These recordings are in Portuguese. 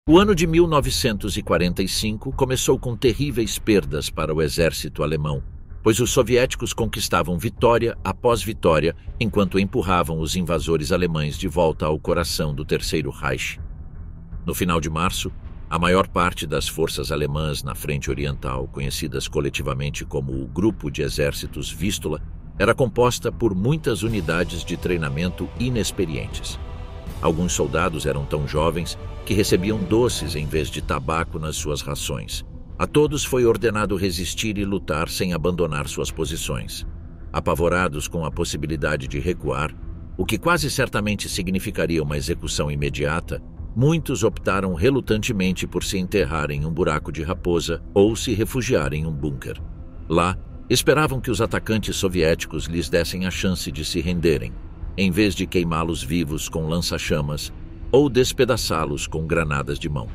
O ano de 1945 começou com terríveis perdas para o exército alemão, pois os soviéticos conquistavam vitória após vitória enquanto empurravam os invasores alemães de volta ao coração do Terceiro Reich. No final de março, a maior parte das forças alemãs na frente oriental, conhecidas coletivamente como o Grupo de Exércitos Vístula, era composta por muitas unidades de treinamento inexperientes. Alguns soldados eram tão jovens que recebiam doces em vez de tabaco nas suas rações. A todos foi ordenado resistir e lutar sem abandonar suas posições. Apavorados com a possibilidade de recuar, o que quase certamente significaria uma execução imediata, muitos optaram relutantemente por se enterrar em um buraco de raposa ou se refugiar em um bunker. Lá, esperavam que os atacantes soviéticos lhes dessem a chance de se renderem, em vez de queimá-los vivos com lança-chamas ou despedaçá-los com granadas de mão.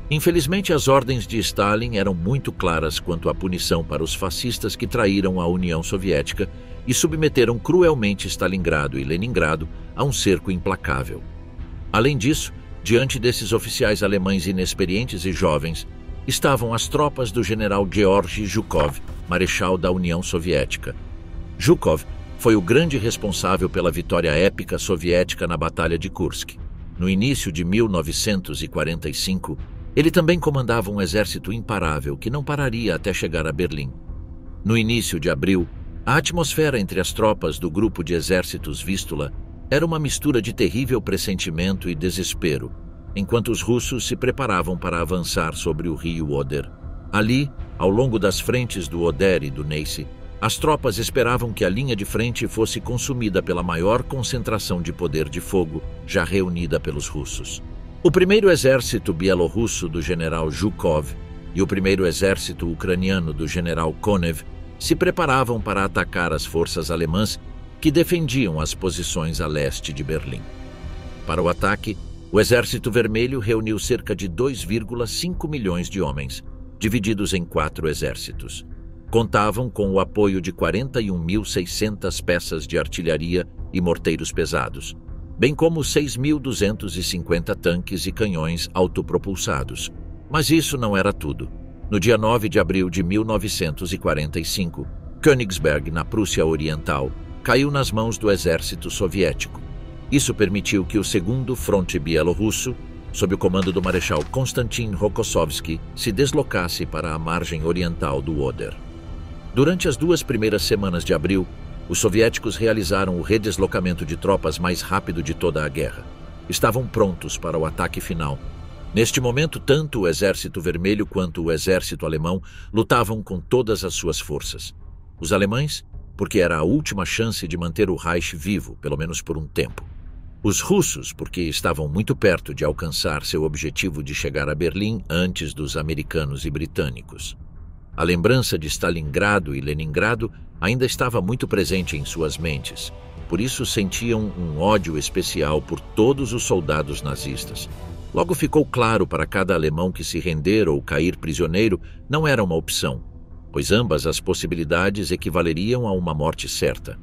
Infelizmente, as ordens de Stalin eram muito claras quanto à punição para os fascistas que traíram a União Soviética e submeteram cruelmente Stalingrado e Leningrado a um cerco implacável. Além disso, diante desses oficiais alemães inexperientes e jovens, estavam as tropas do general Georgy Zhukov, marechal da União Soviética. Zhukov foi o grande responsável pela vitória épica soviética na Batalha de Kursk. No início de 1945, ele também comandava um exército imparável que não pararia até chegar a Berlim. No início de abril, a atmosfera entre as tropas do Grupo de Exércitos Vístula era uma mistura de terrível pressentimento e desespero, enquanto os russos se preparavam para avançar sobre o rio Oder. Ali, ao longo das frentes do Oder e do Neisse, as tropas esperavam que a linha de frente fosse consumida pela maior concentração de poder de fogo já reunida pelos russos. O primeiro exército bielorrusso do general Zhukov e o primeiro exército ucraniano do general Konev se preparavam para atacar as forças alemãs que defendiam as posições a leste de Berlim. Para o ataque, o Exército Vermelho reuniu cerca de 2,5 milhões de homens, divididos em 4 exércitos. Contavam com o apoio de 41.600 peças de artilharia e morteiros pesados, bem como 6.250 tanques e canhões autopropulsados. Mas isso não era tudo. No dia 9 de abril de 1945, Königsberg, na Prússia Oriental, caiu nas mãos do exército soviético. Isso permitiu que o segundo fronte bielorrusso, sob o comando do marechal Konstantin Rokossovski, se deslocasse para a margem oriental do Oder. Durante as 2 primeiras semanas de abril, os soviéticos realizaram o redeslocamento de tropas mais rápido de toda a guerra. Estavam prontos para o ataque final. Neste momento, tanto o Exército Vermelho quanto o Exército Alemão lutavam com todas as suas forças. Os alemães, porque era a última chance de manter o Reich vivo, pelo menos por um tempo. Os russos, porque estavam muito perto de alcançar seu objetivo de chegar a Berlim antes dos americanos e britânicos. A lembrança de Stalingrado e Leningrado ainda estava muito presente em suas mentes, por isso sentiam um ódio especial por todos os soldados nazistas. Logo ficou claro para cada alemão que se render ou cair prisioneiro não era uma opção, pois ambas as possibilidades equivaleriam a uma morte certa.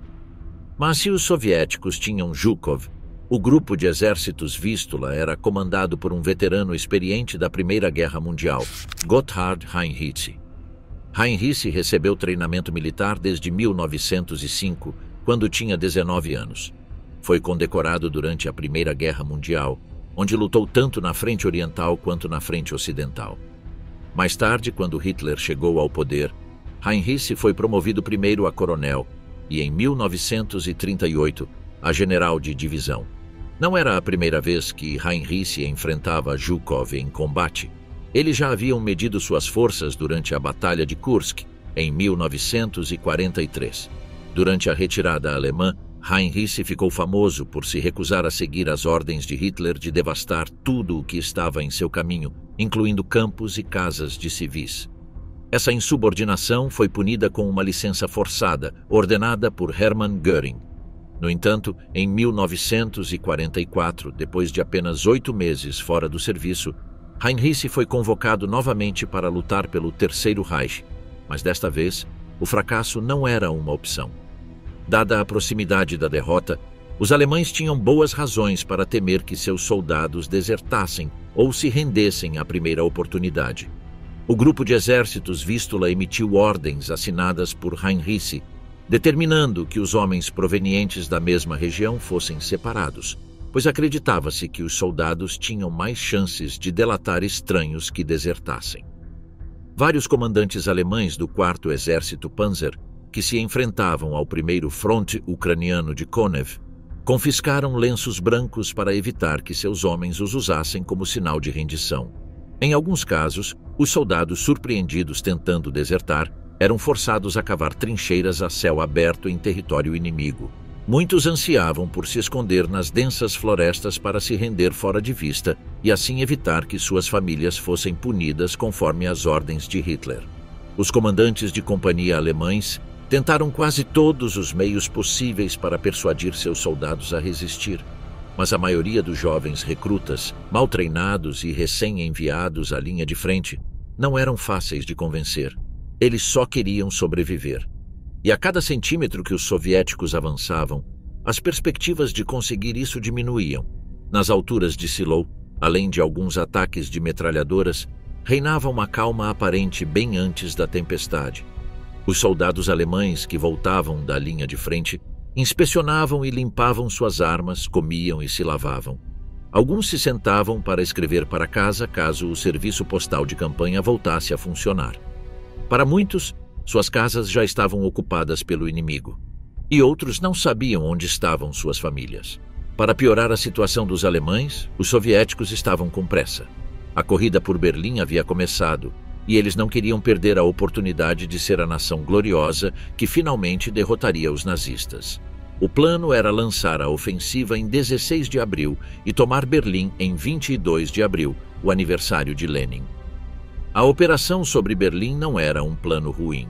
Mas se os soviéticos tinham Zhukov, o Grupo de Exércitos Vístula era comandado por um veterano experiente da Primeira Guerra Mundial, Gotthard Heinrichs. Heinrichs recebeu treinamento militar desde 1905, quando tinha 19 anos. Foi condecorado durante a Primeira Guerra Mundial, onde lutou tanto na frente oriental quanto na frente ocidental. Mais tarde, quando Hitler chegou ao poder, Heinrichs foi promovido primeiro a coronel e, em 1938, a general de divisão. Não era a primeira vez que Heinrichs enfrentava Zhukov em combate. Eles já haviam medido suas forças durante a Batalha de Kursk, em 1943. Durante a retirada alemã, Heinrichs ficou famoso por se recusar a seguir as ordens de Hitler de devastar tudo o que estava em seu caminho, incluindo campos e casas de civis. Essa insubordinação foi punida com uma licença forçada, ordenada por Hermann Göring. No entanto, em 1944, depois de apenas 8 meses fora do serviço, Heinrichs foi convocado novamente para lutar pelo Terceiro Reich, mas desta vez, o fracasso não era uma opção. Dada a proximidade da derrota, Os alemães tinham boas razões para temer que seus soldados desertassem ou se rendessem à primeira oportunidade. O grupo de exércitos Vístula emitiu ordens assinadas por Heinrich, determinando que os homens provenientes da mesma região fossem separados, pois acreditava-se que os soldados tinham mais chances de delatar estranhos que desertassem. Vários comandantes alemães do 4º Exército Panzer, que se enfrentavam ao 1º Fronte Ucraniano de Konev, confiscaram lenços brancos para evitar que seus homens os usassem como sinal de rendição. Em alguns casos, os soldados surpreendidos tentando desertar eram forçados a cavar trincheiras a céu aberto em território inimigo. Muitos ansiavam por se esconder nas densas florestas para se render fora de vista e assim evitar que suas famílias fossem punidas conforme as ordens de Hitler. Os comandantes de companhia alemães tentaram quase todos os meios possíveis para persuadir seus soldados a resistir, mas a maioria dos jovens recrutas, mal treinados e recém-enviados à linha de frente, não eram fáceis de convencer. Eles só queriam sobreviver. E a cada centímetro que os soviéticos avançavam, as perspectivas de conseguir isso diminuíam. Nas alturas de Shiloh, além de alguns ataques de metralhadoras, reinava uma calma aparente bem antes da tempestade. Os soldados alemães que voltavam da linha de frente inspecionavam e limpavam suas armas, comiam e se lavavam. Alguns se sentavam para escrever para casa caso o serviço postal de campanha voltasse a funcionar. Para muitos, suas casas já estavam ocupadas pelo inimigo, e outros não sabiam onde estavam suas famílias. Para piorar a situação dos alemães, os soviéticos estavam com pressa. A corrida por Berlim havia começado, e eles não queriam perder a oportunidade de ser a nação gloriosa que finalmente derrotaria os nazistas. O plano era lançar a ofensiva em 16 de abril e tomar Berlim em 22 de abril, o aniversário de Lenin. A operação sobre Berlim não era um plano ruim.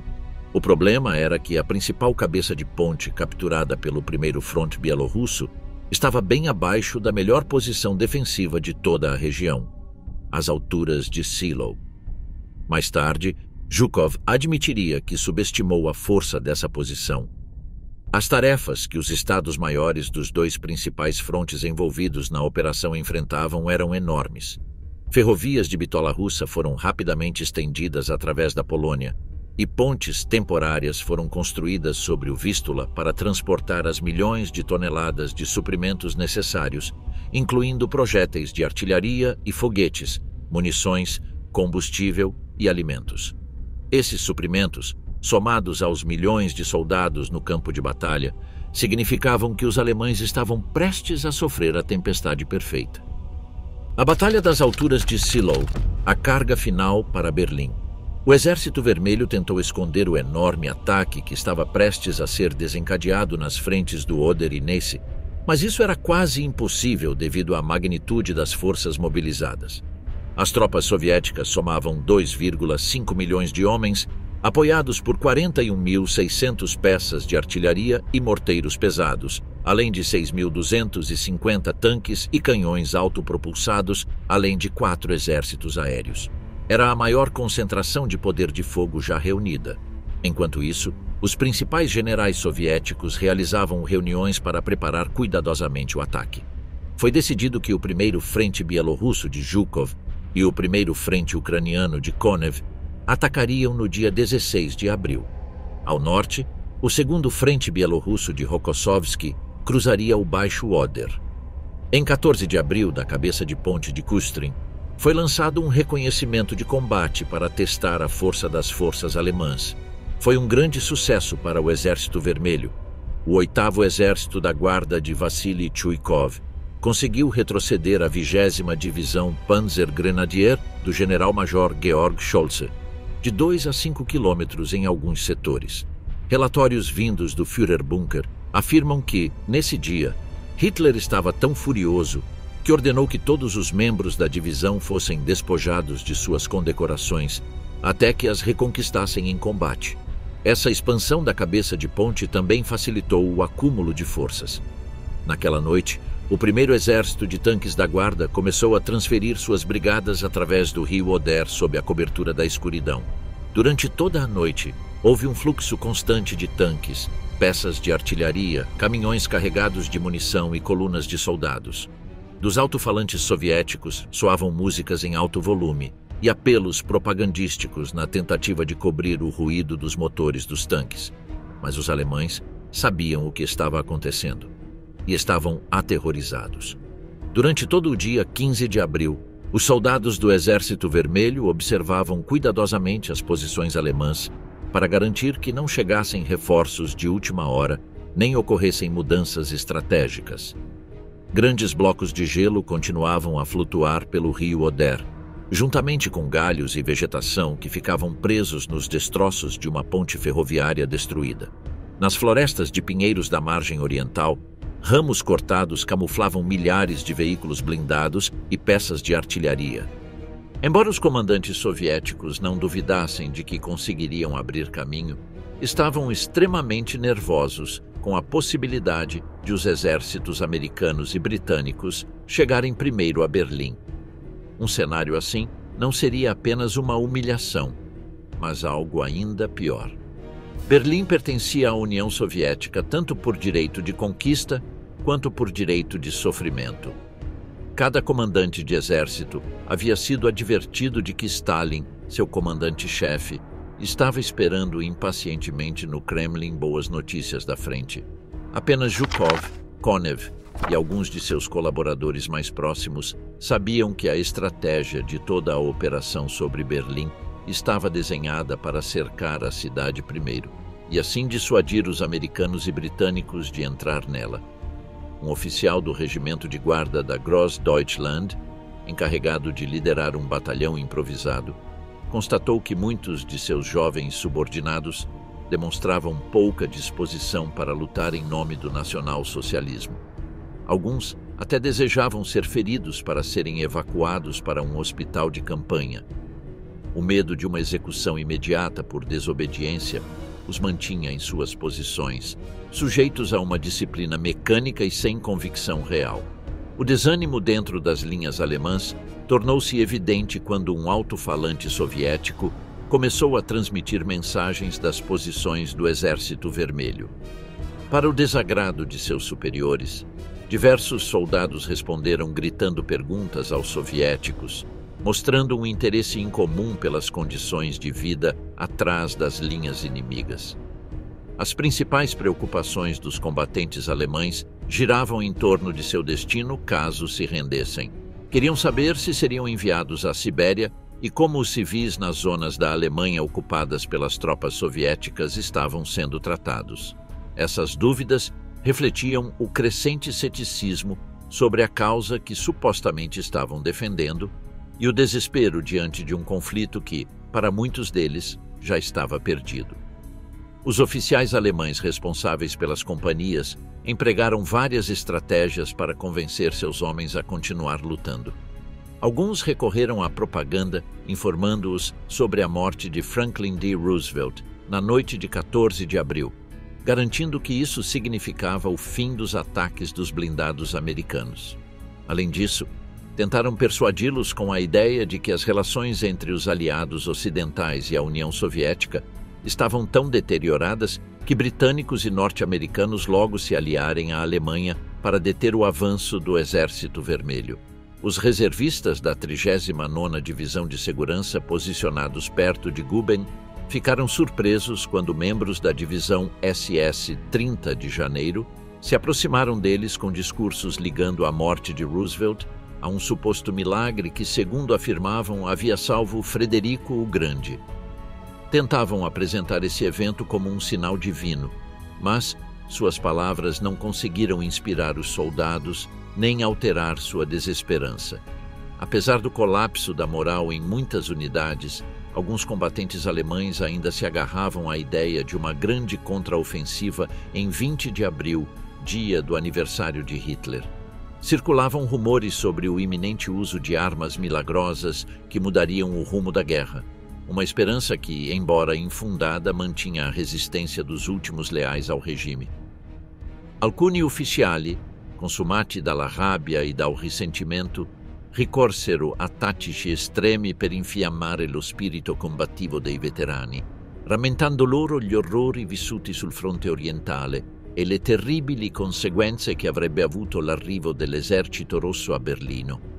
O problema era que a principal cabeça de ponte capturada pelo 1º Fronte Bielorrusso estava bem abaixo da melhor posição defensiva de toda a região, às alturas de Shiloh. Mais tarde, Zhukov admitiria que subestimou a força dessa posição. As tarefas que os estados-maiores dos dois principais frontes envolvidos na operação enfrentavam eram enormes. Ferrovias de bitola russa foram rapidamente estendidas através da Polônia, e pontes temporárias foram construídas sobre o Vístula para transportar as milhões de toneladas de suprimentos necessários, incluindo projéteis de artilharia e foguetes, munições, combustível e alimentos. Esses suprimentos, somados aos milhões de soldados no campo de batalha, significavam que os alemães estavam prestes a sofrer a tempestade perfeita. A Batalha das Alturas de Shiloh, a carga final para Berlim. O Exército Vermelho tentou esconder o enorme ataque que estava prestes a ser desencadeado nas frentes do Oder e Neisse, mas isso era quase impossível devido à magnitude das forças mobilizadas. As tropas soviéticas somavam 2,5 milhões de homens, apoiados por 41.600 peças de artilharia e morteiros pesados, além de 6.250 tanques e canhões autopropulsados, além de 4 exércitos aéreos. Era a maior concentração de poder de fogo já reunida. Enquanto isso, os principais generais soviéticos realizavam reuniões para preparar cuidadosamente o ataque. Foi decidido que o 1º Frente Bielorrusso de Zhukov e o 1º Frente Ucraniano de Konev atacariam no dia 16 de abril. Ao norte, o 2º Frente Bielorrusso de Rokossovski cruzaria o Baixo Oder. Em 14 de abril, da cabeça de ponte de Kustrin, foi lançado um reconhecimento de combate para testar a força das forças alemãs. Foi um grande sucesso para o Exército Vermelho. O 8º Exército da Guarda de Vassily Chuikov conseguiu retroceder a 20ª Divisão Panzer Grenadier do general-major Georg Scholze, de 2 a 5 quilômetros em alguns setores. Relatórios vindos do Führerbunker afirmam que, nesse dia, Hitler estava tão furioso que ordenou que todos os membros da divisão fossem despojados de suas condecorações, até que as reconquistassem em combate. Essa expansão da cabeça de ponte também facilitou o acúmulo de forças. Naquela noite, o 1º Exército de Tanques da Guarda começou a transferir suas brigadas através do rio Oder sob a cobertura da escuridão. Durante toda a noite, houve um fluxo constante de tanques, peças de artilharia, caminhões carregados de munição e colunas de soldados. Dos alto-falantes soviéticos soavam músicas em alto volume e apelos propagandísticos na tentativa de cobrir o ruído dos motores dos tanques. Mas os alemães sabiam o que estava acontecendo e estavam aterrorizados. Durante todo o dia 15 de abril, os soldados do Exército Vermelho observavam cuidadosamente as posições alemãs para garantir que não chegassem reforços de última hora nem ocorressem mudanças estratégicas. Grandes blocos de gelo continuavam a flutuar pelo rio Oder, juntamente com galhos e vegetação que ficavam presos nos destroços de uma ponte ferroviária destruída. Nas florestas de pinheiros da margem oriental, ramos cortados camuflavam milhares de veículos blindados e peças de artilharia. Embora os comandantes soviéticos não duvidassem de que conseguiriam abrir caminho, estavam extremamente nervosos com a possibilidade de os exércitos americanos e britânicos chegarem primeiro a Berlim. Um cenário assim não seria apenas uma humilhação, mas algo ainda pior. Berlim pertencia à União Soviética tanto por direito de conquista quanto por direito de sofrimento. Cada comandante de exército havia sido advertido de que Stalin, seu comandante-chefe, estava esperando impacientemente no Kremlin boas notícias da frente. Apenas Zhukov, Konev e alguns de seus colaboradores mais próximos sabiam que a estratégia de toda a operação sobre Berlim estava desenhada para cercar a cidade primeiro e assim dissuadir os americanos e britânicos de entrar nela. Um oficial do regimento de guarda da Großdeutschland, encarregado de liderar um batalhão improvisado, constatou que muitos de seus jovens subordinados demonstravam pouca disposição para lutar em nome do nacional-socialismo. Alguns até desejavam ser feridos para serem evacuados para um hospital de campanha. O medo de uma execução imediata por desobediência os mantinha em suas posições, sujeitos a uma disciplina mecânica e sem convicção real. O desânimo dentro das linhas alemãs tornou-se evidente quando um alto-falante soviético começou a transmitir mensagens das posições do Exército Vermelho. Para o desagrado de seus superiores, diversos soldados responderam gritando perguntas aos soviéticos, mostrando um interesse incomum pelas condições de vida atrás das linhas inimigas. As principais preocupações dos combatentes alemães giravam em torno de seu destino caso se rendessem. Queriam saber se seriam enviados à Sibéria e como os civis nas zonas da Alemanha ocupadas pelas tropas soviéticas estavam sendo tratados. Essas dúvidas refletiam o crescente ceticismo sobre a causa que supostamente estavam defendendo e o desespero diante de um conflito que, para muitos deles, já estava perdido. Os oficiais alemães responsáveis pelas companhias empregaram várias estratégias para convencer seus homens a continuar lutando. Alguns recorreram à propaganda, informando-os sobre a morte de Franklin D. Roosevelt na noite de 14 de abril, garantindo que isso significava o fim dos ataques dos blindados americanos. Além disso, tentaram persuadi-los com a ideia de que as relações entre os aliados ocidentais e a União Soviética estavam tão deterioradas que britânicos e norte-americanos logo se aliarem à Alemanha para deter o avanço do Exército Vermelho. Os reservistas da 39ª Divisão de Segurança, posicionados perto de Guben, ficaram surpresos quando membros da divisão SS 30 de Janeiro se aproximaram deles com discursos ligando a morte de Roosevelt a um suposto milagre que, segundo afirmavam, havia salvo Frederico o Grande. Tentavam apresentar esse evento como um sinal divino, mas suas palavras não conseguiram inspirar os soldados nem alterar sua desesperança. Apesar do colapso da moral em muitas unidades, alguns combatentes alemães ainda se agarravam à ideia de uma grande contraofensiva em 20 de abril, dia do aniversário de Hitler. Circulavam rumores sobre o iminente uso de armas milagrosas que mudariam o rumo da guerra, uma esperança que, embora infundada, mantinha a resistência dos últimos leais ao regime. Alcuni ufficiali, consumati dalla rabbia e dal risentimento, ricorsero a tattici estremi per infiammare lo spirito combattivo dei veterani. rammentando loro gli orrori vissuti sul fronte orientale e le terribili conseguenze che avrebbe avuto l'arrivo dell'esercito rosso a Berlino.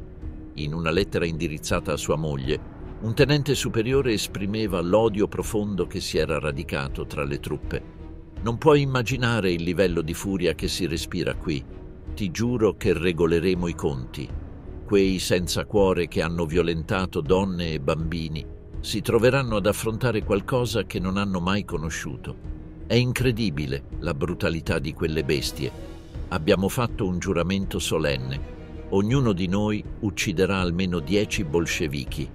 In una lettera indirizzata a sua moglie, un tenente superiore esprimeva l'odio profondo che si era radicato tra le truppe. «Non puoi immaginare il livello di furia che si respira qui. Ti giuro che regoleremo i conti. Quei senza cuore che hanno violentato donne e bambini si troveranno ad affrontare qualcosa che non hanno mai conosciuto. È incredibile la brutalità di quelle bestie. Abbiamo fatto un giuramento solenne. Ognuno di noi ucciderà almeno 10 bolscevichi.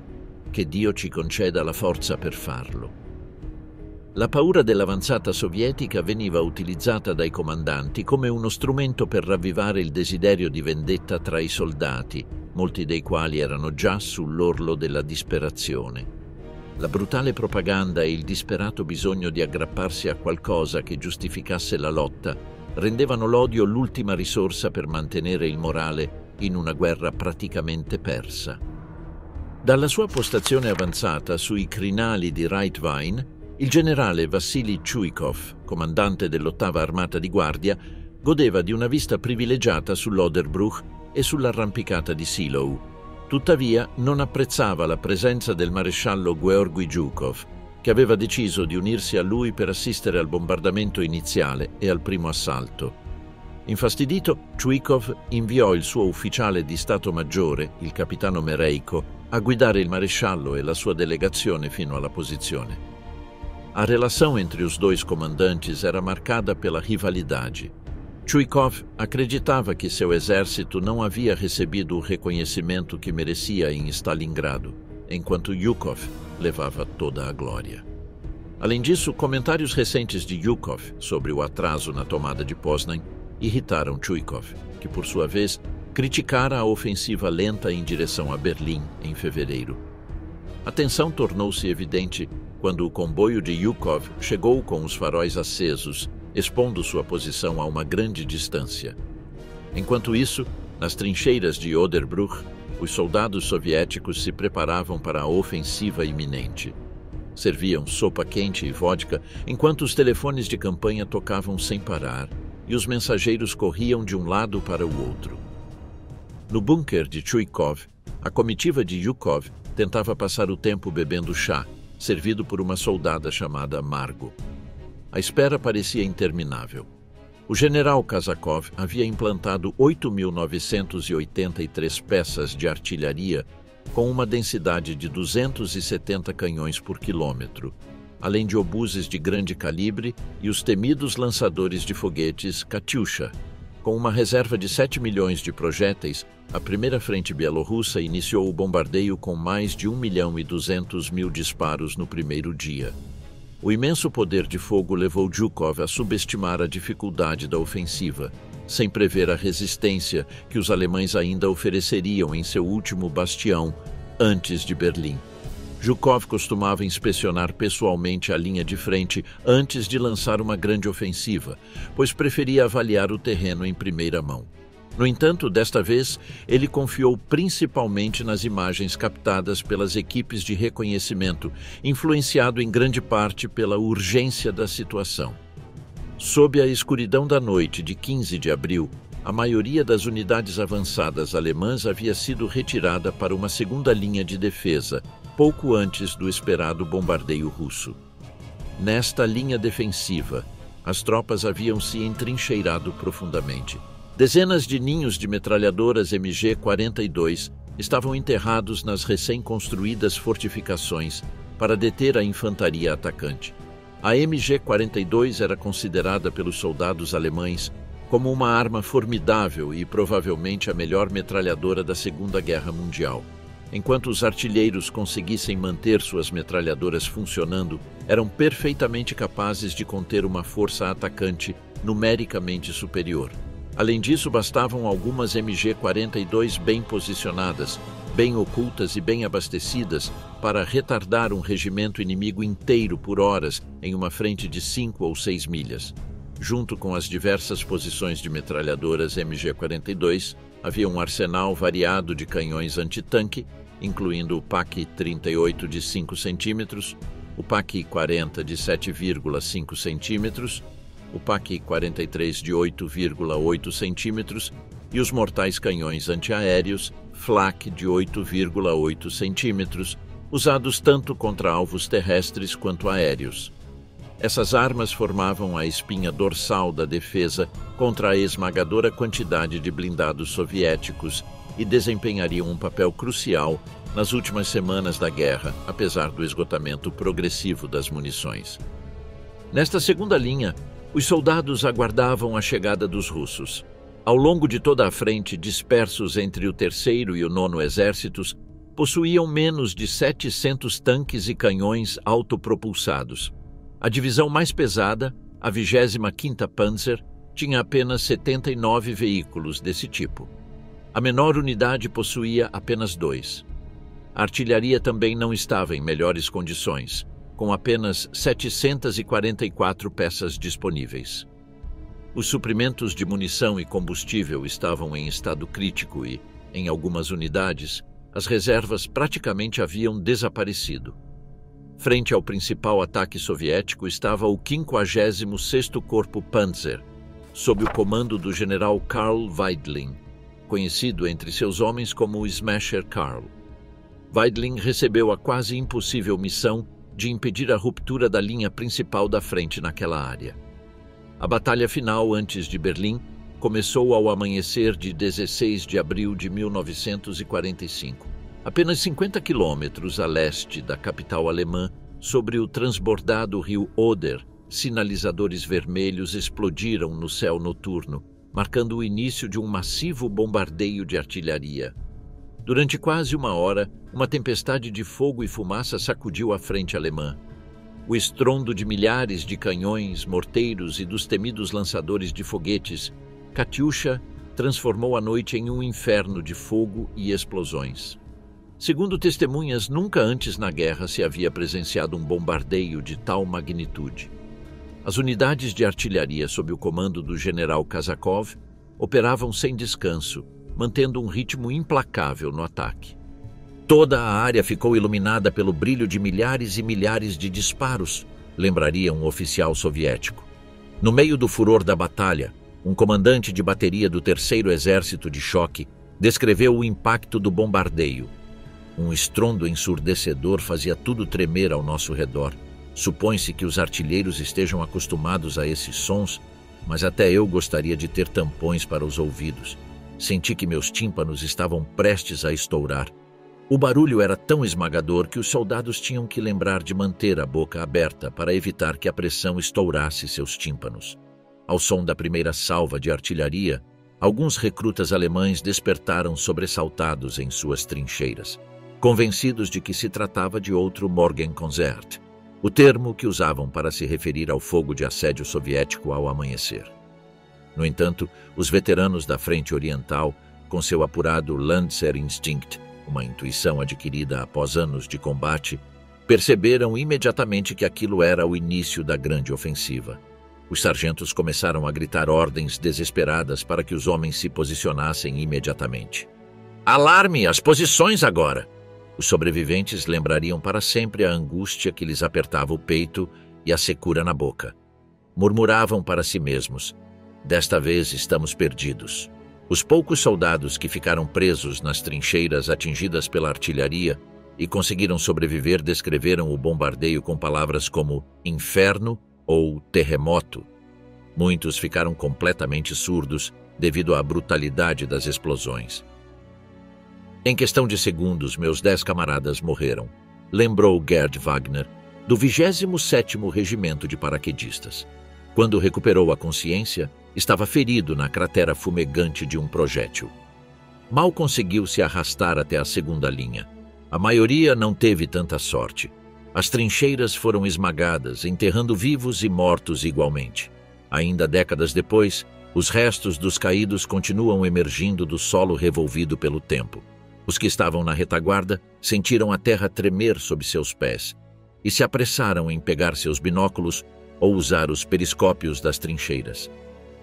Che Dio ci conceda la forza per farlo». La paura dell'avanzata sovietica veniva utilizzata dai comandanti come uno strumento per ravvivare il desiderio di vendetta tra i soldati, molti dei quali erano già sull'orlo della disperazione. La brutale propaganda e il disperato bisogno di aggrapparsi a qualcosa che giustificasse la lotta rendevano l'odio l'ultima risorsa per mantenere il morale in una guerra praticamente persa. Dalla sua postazione avanzata sui crinali di Reitvine, il generale Vassili Chuikov, comandante dell'8ª Armata di Guardia, godeva di una vista privilegiata sull'Oderbruch e sull'arrampicata di Silow. Tuttavia non apprezzava la presenza del maresciallo Georgy Zhukov, che aveva deciso di unirsi a lui per assistere al bombardamento iniziale e al primo assalto. Infastidito, Chuikov inviò il suo ufficiale di Stato Maggiore, il capitano Mereiko, a guidare il maresciallo e la sua delegazione fino alla posizione. A relação entre os dois comandantes era marcada pela rivalidade. Chuikov acreditava que seu exército não havia recebido o reconhecimento que merecia em Stalingrado, enquanto Zhukov levava toda a glória. Além disso, comentários recentes de Zhukov sobre o atraso na tomada de Poznan irritaram Chuikov, que, por sua vez, criticara a ofensiva lenta em direção a Berlim em fevereiro. A tensão tornou-se evidente quando o comboio de Zhukov chegou com os faróis acesos, expondo sua posição a uma grande distância. Enquanto isso, nas trincheiras de Oderbruch, os soldados soviéticos se preparavam para a ofensiva iminente. Serviam sopa quente e vodka enquanto os telefones de campanha tocavam sem parar e os mensageiros corriam de um lado para o outro. No bunker de Chuikov, a comitiva de Zhukov tentava passar o tempo bebendo chá, servido por uma soldada chamada Margo. A espera parecia interminável. O general Kazakov havia implantado 8.983 peças de artilharia com uma densidade de 270 canhões por quilômetro, além de obuses de grande calibre e os temidos lançadores de foguetes Katyusha. Com uma reserva de 7 milhões de projéteis, a primeira frente bielorrussa iniciou o bombardeio com mais de 1.200.000 disparos no primeiro dia. O imenso poder de fogo levou Zhukov a subestimar a dificuldade da ofensiva, sem prever a resistência que os alemães ainda ofereceriam em seu último bastião, antes de Berlim. Zhukov costumava inspecionar pessoalmente a linha de frente antes de lançar uma grande ofensiva, pois preferia avaliar o terreno em primeira mão. No entanto, desta vez, ele confiou principalmente nas imagens captadas pelas equipes de reconhecimento, influenciado em grande parte pela urgência da situação. Sob a escuridão da noite de 15 de abril, a maioria das unidades avançadas alemãs havia sido retirada para uma segunda linha de defesa, pouco antes do esperado bombardeio russo. Nesta linha defensiva, as tropas haviam se entrincheirado profundamente. Dezenas de ninhos de metralhadoras MG-42 estavam enterrados nas recém-construídas fortificações para deter a infantaria atacante. A MG-42 era considerada pelos soldados alemães como uma arma formidável e provavelmente a melhor metralhadora da Segunda Guerra Mundial. Enquanto os artilheiros conseguissem manter suas metralhadoras funcionando, eram perfeitamente capazes de conter uma força atacante numericamente superior. Além disso, bastavam algumas MG-42 bem posicionadas, bem ocultas e bem abastecidas para retardar um regimento inimigo inteiro por horas em uma frente de 5 ou 6 milhas. Junto com as diversas posições de metralhadoras MG-42, havia um arsenal variado de canhões antitanque, incluindo o PaK-38 de 5 cm, o PAC-40 de 7,5 centímetros, o PAC-43 de 8,8 centímetros e os mortais canhões antiaéreos Flak de 8,8 centímetros, usados tanto contra alvos terrestres quanto aéreos. Essas armas formavam a espinha dorsal da defesa contra a esmagadora quantidade de blindados soviéticos e desempenhariam um papel crucial nas últimas semanas da guerra, apesar do esgotamento progressivo das munições. Nesta segunda linha, os soldados aguardavam a chegada dos russos. Ao longo de toda a frente, dispersos entre o 3º e o 9º exércitos, possuíam menos de 700 tanques e canhões autopropulsados. A divisão mais pesada, a 25ª Panzer, tinha apenas 79 veículos desse tipo. A menor unidade possuía apenas 2. A artilharia também não estava em melhores condições, com apenas 744 peças disponíveis. Os suprimentos de munição e combustível estavam em estado crítico e, em algumas unidades, as reservas praticamente haviam desaparecido. Frente ao principal ataque soviético estava o 56º Corpo Panzer, sob o comando do general Karl Weidling, conhecido entre seus homens como o Smasher Karl. Weidling recebeu a quase impossível missão de impedir a ruptura da linha principal da frente naquela área. A batalha final antes de Berlim começou ao amanhecer de 16 de abril de 1945, apenas 50 quilômetros a leste da capital alemã, sobre o transbordado rio Oder. Sinalizadores vermelhos explodiram no céu noturno, marcando o início de um massivo bombardeio de artilharia. Durante quase uma hora, uma tempestade de fogo e fumaça sacudiu a frente alemã. O estrondo de milhares de canhões, morteiros e dos temidos lançadores de foguetes, Katyusha, transformou a noite em um inferno de fogo e explosões. Segundo testemunhas, nunca antes na guerra se havia presenciado um bombardeio de tal magnitude. As unidades de artilharia sob o comando do general Kazakov operavam sem descanso, mantendo um ritmo implacável no ataque. Toda a área ficou iluminada pelo brilho de milhares e milhares de disparos, lembraria um oficial soviético. No meio do furor da batalha, um comandante de bateria do 3º Exército de Choque descreveu o impacto do bombardeio. Um estrondo ensurdecedor fazia tudo tremer ao nosso redor. Supõe-se que os artilheiros estejam acostumados a esses sons, mas até eu gostaria de ter tampões para os ouvidos. Senti que meus tímpanos estavam prestes a estourar. O barulho era tão esmagador que os soldados tinham que lembrar de manter a boca aberta para evitar que a pressão estourasse seus tímpanos. Ao som da primeira salva de artilharia, alguns recrutas alemães despertaram sobressaltados em suas trincheiras, convencidos de que se tratava de outro Morgenkonzert, o termo que usavam para se referir ao fogo de assédio soviético ao amanhecer. No entanto, os veteranos da Frente Oriental, com seu apurado Lanzer Instinct, uma intuição adquirida após anos de combate, perceberam imediatamente que aquilo era o início da grande ofensiva. Os sargentos começaram a gritar ordens desesperadas para que os homens se posicionassem imediatamente. Alarme! As posições agora! Os sobreviventes lembrariam para sempre a angústia que lhes apertava o peito e a secura na boca. Murmuravam para si mesmos: desta vez estamos perdidos. Os poucos soldados que ficaram presos nas trincheiras atingidas pela artilharia e conseguiram sobreviver descreveram o bombardeio com palavras como inferno ou terremoto. Muitos ficaram completamente surdos devido à brutalidade das explosões. Em questão de segundos, meus 10 camaradas morreram, lembrou Gerd Wagner, do 27º Regimento de Paraquedistas. Quando recuperou a consciência, estava ferido na cratera fumegante de um projétil. Mal conseguiu se arrastar até a segunda linha. A maioria não teve tanta sorte. As trincheiras foram esmagadas, enterrando vivos e mortos igualmente. Ainda décadas depois, os restos dos caídos continuam emergindo do solo revolvido pelo tempo. Os que estavam na retaguarda sentiram a terra tremer sob seus pés e se apressaram em pegar seus binóculos ou usar os periscópios das trincheiras.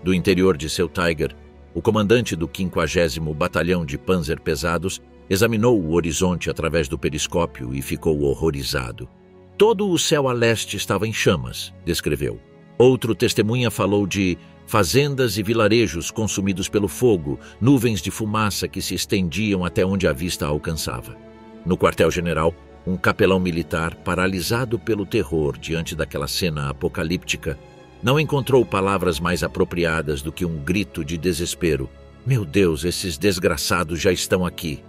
Do interior de seu Tiger, o comandante do 50º Batalhão de Panzer Pesados examinou o horizonte através do periscópio e ficou horrorizado. Todo o céu a leste estava em chamas, descreveu. Outro testemunha falou de fazendas e vilarejos consumidos pelo fogo, nuvens de fumaça que se estendiam até onde a vista alcançava. No quartel-general, um capelão militar, paralisado pelo terror diante daquela cena apocalíptica, não encontrou palavras mais apropriadas do que um grito de desespero. Meu Deus, esses desgraçados já estão aqui.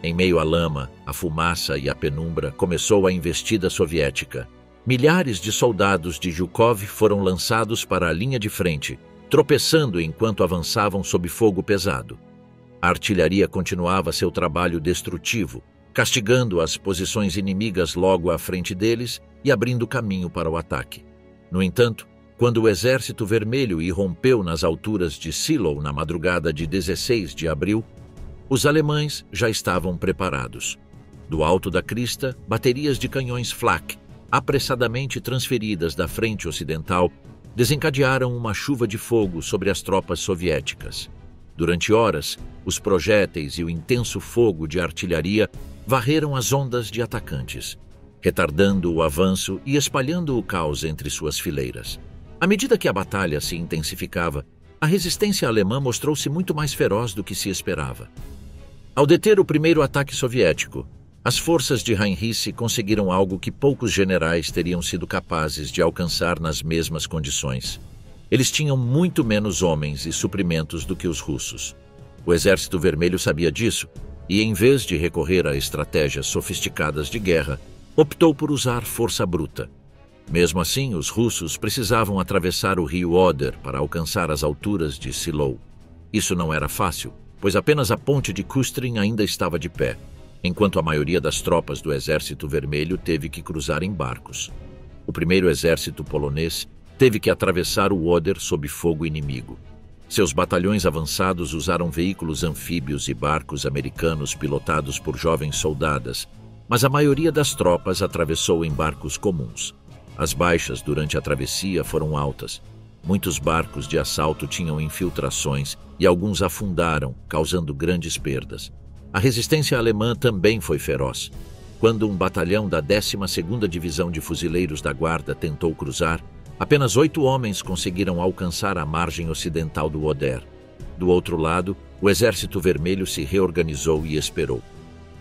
Em meio à lama, a fumaça e a penumbra, começou a investida soviética. Milhares de soldados de Zhukov foram lançados para a linha de frente, tropeçando enquanto avançavam sob fogo pesado. A artilharia continuava seu trabalho destrutivo, castigando as posições inimigas logo à frente deles e abrindo caminho para o ataque. No entanto, quando o Exército Vermelho irrompeu nas alturas de Shiloh na madrugada de 16 de abril, os alemães já estavam preparados. Do alto da crista, baterias de canhões flak, apressadamente transferidas da frente ocidental, desencadearam uma chuva de fogo sobre as tropas soviéticas. Durante horas, os projéteis e o intenso fogo de artilharia varreram as ondas de atacantes, retardando o avanço e espalhando o caos entre suas fileiras. À medida que a batalha se intensificava, a resistência alemã mostrou-se muito mais feroz do que se esperava. Ao deter o primeiro ataque soviético, as forças de Heinrich conseguiram algo que poucos generais teriam sido capazes de alcançar nas mesmas condições. Eles tinham muito menos homens e suprimentos do que os russos. O Exército Vermelho sabia disso e, em vez de recorrer a estratégias sofisticadas de guerra, optou por usar força bruta. Mesmo assim, os russos precisavam atravessar o rio Oder para alcançar as alturas de Shiloh. Isso não era fácil, pois apenas a ponte de Kustrin ainda estava de pé, enquanto a maioria das tropas do Exército Vermelho teve que cruzar em barcos. O primeiro exército polonês teve que atravessar o Oder sob fogo inimigo. Seus batalhões avançados usaram veículos anfíbios e barcos americanos pilotados por jovens soldadas, mas a maioria das tropas atravessou em barcos comuns. As baixas durante a travessia foram altas. Muitos barcos de assalto tinham infiltrações e alguns afundaram, causando grandes perdas. A resistência alemã também foi feroz. Quando um batalhão da 12ª Divisão de Fuzileiros da Guarda tentou cruzar, apenas 8 homens conseguiram alcançar a margem ocidental do Oder. Do outro lado, o Exército Vermelho se reorganizou e esperou.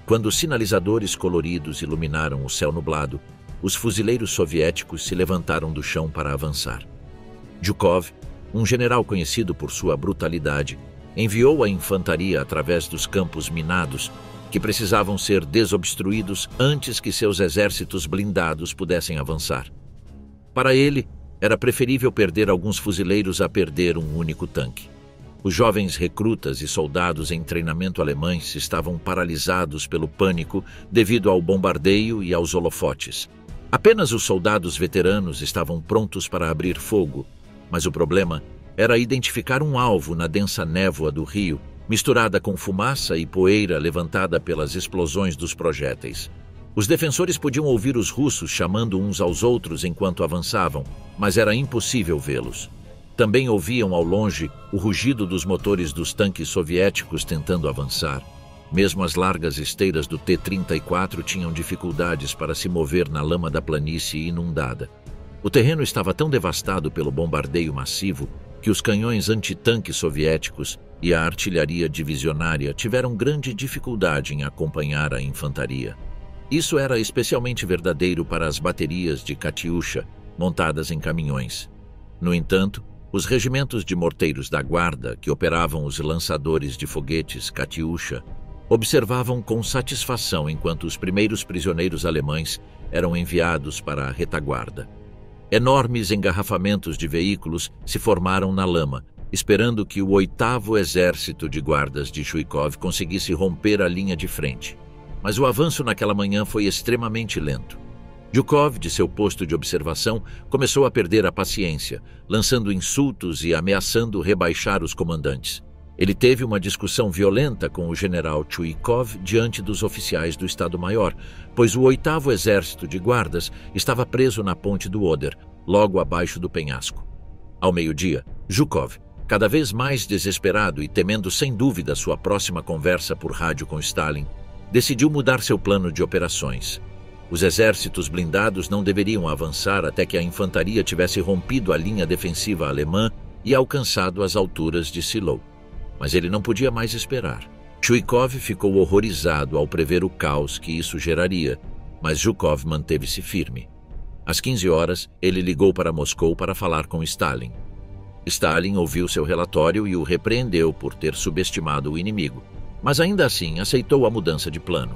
Quando os sinalizadores coloridos iluminaram o céu nublado, os fuzileiros soviéticos se levantaram do chão para avançar. Zhukov, um general conhecido por sua brutalidade, enviou a infantaria através dos campos minados, que precisavam ser desobstruídos antes que seus exércitos blindados pudessem avançar. Para ele, era preferível perder alguns fuzileiros a perder um único tanque. Os jovens recrutas e soldados em treinamento alemães estavam paralisados pelo pânico devido ao bombardeio e aos holofotes. Apenas os soldados veteranos estavam prontos para abrir fogo, mas o problema era identificar um alvo na densa névoa do rio, misturada com fumaça e poeira levantada pelas explosões dos projéteis. Os defensores podiam ouvir os russos chamando uns aos outros enquanto avançavam, mas era impossível vê-los. Também ouviam ao longe o rugido dos motores dos tanques soviéticos tentando avançar. Mesmo as largas esteiras do T-34 tinham dificuldades para se mover na lama da planície inundada. O terreno estava tão devastado pelo bombardeio massivo que os canhões antitanques soviéticos e a artilharia divisionária tiveram grande dificuldade em acompanhar a infantaria. Isso era especialmente verdadeiro para as baterias de Katyusha, montadas em caminhões. No entanto, os regimentos de morteiros da Guarda, que operavam os lançadores de foguetes Katyusha, observavam com satisfação enquanto os primeiros prisioneiros alemães eram enviados para a retaguarda. Enormes engarrafamentos de veículos se formaram na lama, esperando que o 8º Exército de Guardas de Zhukov conseguisse romper a linha de frente. Mas o avanço naquela manhã foi extremamente lento. Zhukov, de seu posto de observação, começou a perder a paciência, lançando insultos e ameaçando rebaixar os comandantes. Ele teve uma discussão violenta com o general Chuikov diante dos oficiais do Estado-Maior, pois o 8º Exército de Guardas estava preso na ponte do Oder, logo abaixo do penhasco. Ao meio-dia, Zhukov, cada vez mais desesperado e temendo sem dúvida sua próxima conversa por rádio com Stalin, decidiu mudar seu plano de operações. Os exércitos blindados não deveriam avançar até que a infantaria tivesse rompido a linha defensiva alemã e alcançado as alturas de Shiloh. Mas ele não podia mais esperar. Chuikov ficou horrorizado ao prever o caos que isso geraria, mas Zhukov manteve-se firme. Às 15 horas, ele ligou para Moscou para falar com Stalin. Stalin ouviu seu relatório e o repreendeu por ter subestimado o inimigo, mas ainda assim aceitou a mudança de plano.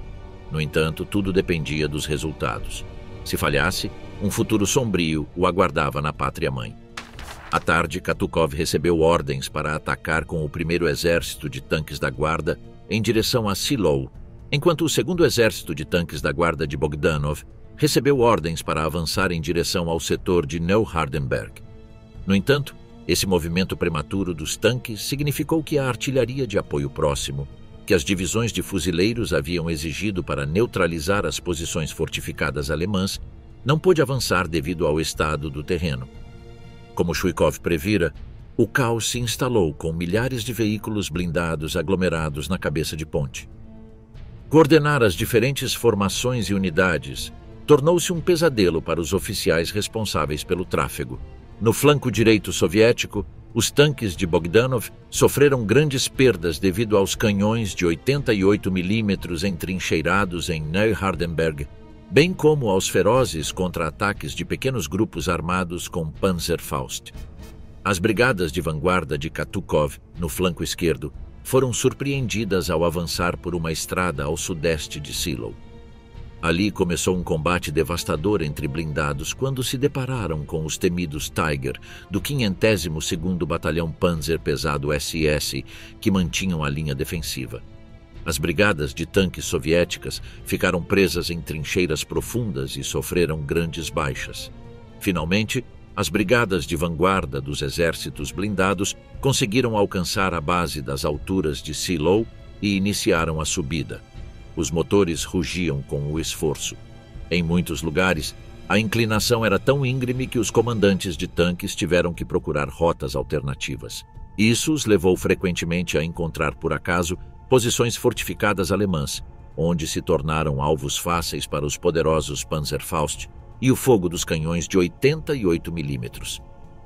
No entanto, tudo dependia dos resultados. Se falhasse, um futuro sombrio o aguardava na pátria-mãe. À tarde, Katukov recebeu ordens para atacar com o primeiro exército de tanques da guarda em direção a Shiloh, enquanto o segundo exército de tanques da guarda de Bogdanov recebeu ordens para avançar em direção ao setor de Neuhardenberg. No entanto, esse movimento prematuro dos tanques significou que a artilharia de apoio próximo, que as divisões de fuzileiros haviam exigido para neutralizar as posições fortificadas alemãs, não pôde avançar devido ao estado do terreno. Como Chuikov previra, o caos se instalou com milhares de veículos blindados aglomerados na cabeça de ponte. Coordenar as diferentes formações e unidades tornou-se um pesadelo para os oficiais responsáveis pelo tráfego. No flanco direito soviético, os tanques de Bogdanov sofreram grandes perdas devido aos canhões de 88 mm entrincheirados em Neuhardenberg, bem como aos ferozes contra-ataques de pequenos grupos armados com Panzerfaust. As brigadas de vanguarda de Katukov, no flanco esquerdo, foram surpreendidas ao avançar por uma estrada ao sudeste de Shiloh. Ali começou um combate devastador entre blindados quando se depararam com os temidos Tiger do 502º Batalhão Panzer Pesado SS, que mantinham a linha defensiva. As brigadas de tanques soviéticas ficaram presas em trincheiras profundas e sofreram grandes baixas. Finalmente, as brigadas de vanguarda dos exércitos blindados conseguiram alcançar a base das alturas de Shiloh e iniciaram a subida. Os motores rugiam com o esforço. Em muitos lugares, a inclinação era tão íngreme que os comandantes de tanques tiveram que procurar rotas alternativas. Isso os levou frequentemente a encontrar, por acaso, posições fortificadas alemãs, onde se tornaram alvos fáceis para os poderosos Panzerfaust e o fogo dos canhões de 88 mm.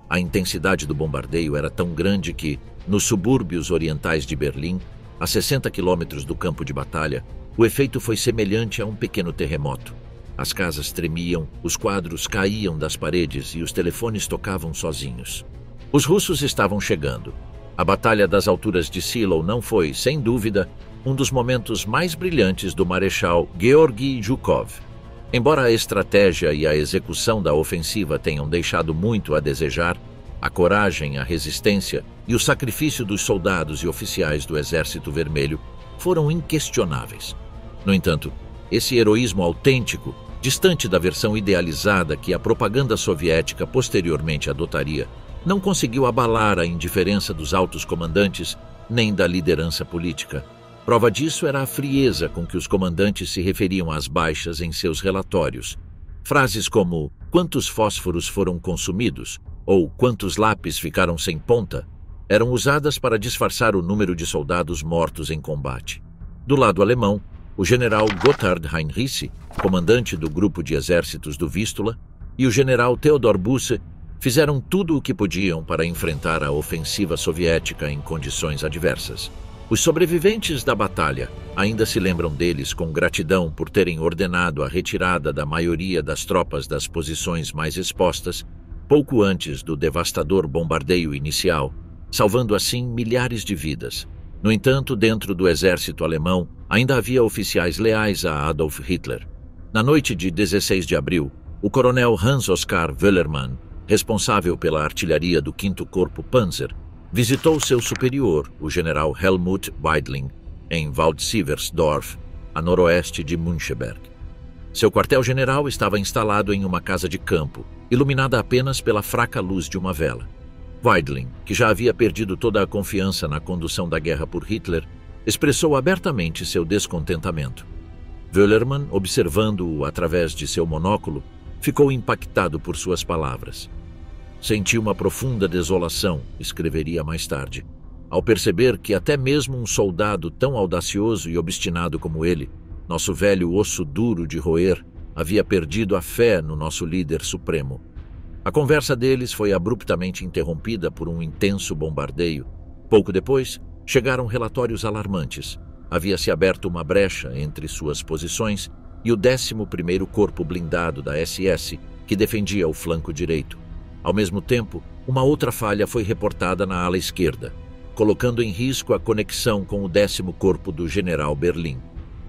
A intensidade do bombardeio era tão grande que, nos subúrbios orientais de Berlim, a 60 quilômetros do campo de batalha, o efeito foi semelhante a um pequeno terremoto. As casas tremiam, os quadros caíam das paredes e os telefones tocavam sozinhos. Os russos estavam chegando. A Batalha das Alturas de Shiloh não foi, sem dúvida, um dos momentos mais brilhantes do Marechal Georgy Zhukov. Embora a estratégia e a execução da ofensiva tenham deixado muito a desejar, a coragem, a resistência e o sacrifício dos soldados e oficiais do Exército Vermelho foram inquestionáveis. No entanto, esse heroísmo autêntico, distante da versão idealizada que a propaganda soviética posteriormente adotaria, não conseguiu abalar a indiferença dos altos comandantes nem da liderança política. Prova disso era a frieza com que os comandantes se referiam às baixas em seus relatórios. Frases como "quantos fósforos foram consumidos" ou "quantos lápis ficaram sem ponta" eram usadas para disfarçar o número de soldados mortos em combate. Do lado alemão, o general Gotthard Heinrichs, comandante do grupo de exércitos do Vístula, e o general Theodor Busse fizeram tudo o que podiam para enfrentar a ofensiva soviética em condições adversas. Os sobreviventes da batalha ainda se lembram deles com gratidão por terem ordenado a retirada da maioria das tropas das posições mais expostas, pouco antes do devastador bombardeio inicial, salvando assim milhares de vidas. No entanto, dentro do exército alemão, ainda havia oficiais leais a Adolf Hitler. Na noite de 16 de abril, o coronel Hans-Oskar Wöllermann, responsável pela artilharia do 5º Corpo Panzer, visitou seu superior, o general Helmut Weidling, em Waldsiversdorf, a noroeste de Müncheberg. Seu quartel-general estava instalado em uma casa de campo, iluminada apenas pela fraca luz de uma vela. Weidling, que já havia perdido toda a confiança na condução da guerra por Hitler, expressou abertamente seu descontentamento. Wöllermann, observando-o através de seu monóculo, ficou impactado por suas palavras. Senti uma profunda desolação, escreveria mais tarde, ao perceber que até mesmo um soldado tão audacioso e obstinado como ele, nosso velho osso duro de roer, havia perdido a fé no nosso líder supremo. A conversa deles foi abruptamente interrompida por um intenso bombardeio. Pouco depois, chegaram relatórios alarmantes. Havia-se aberto uma brecha entre suas posições e o 11º Corpo Blindado da SS, que defendia o flanco direito. Ao mesmo tempo, uma outra falha foi reportada na ala esquerda, colocando em risco a conexão com o 10º Corpo do General Berlin.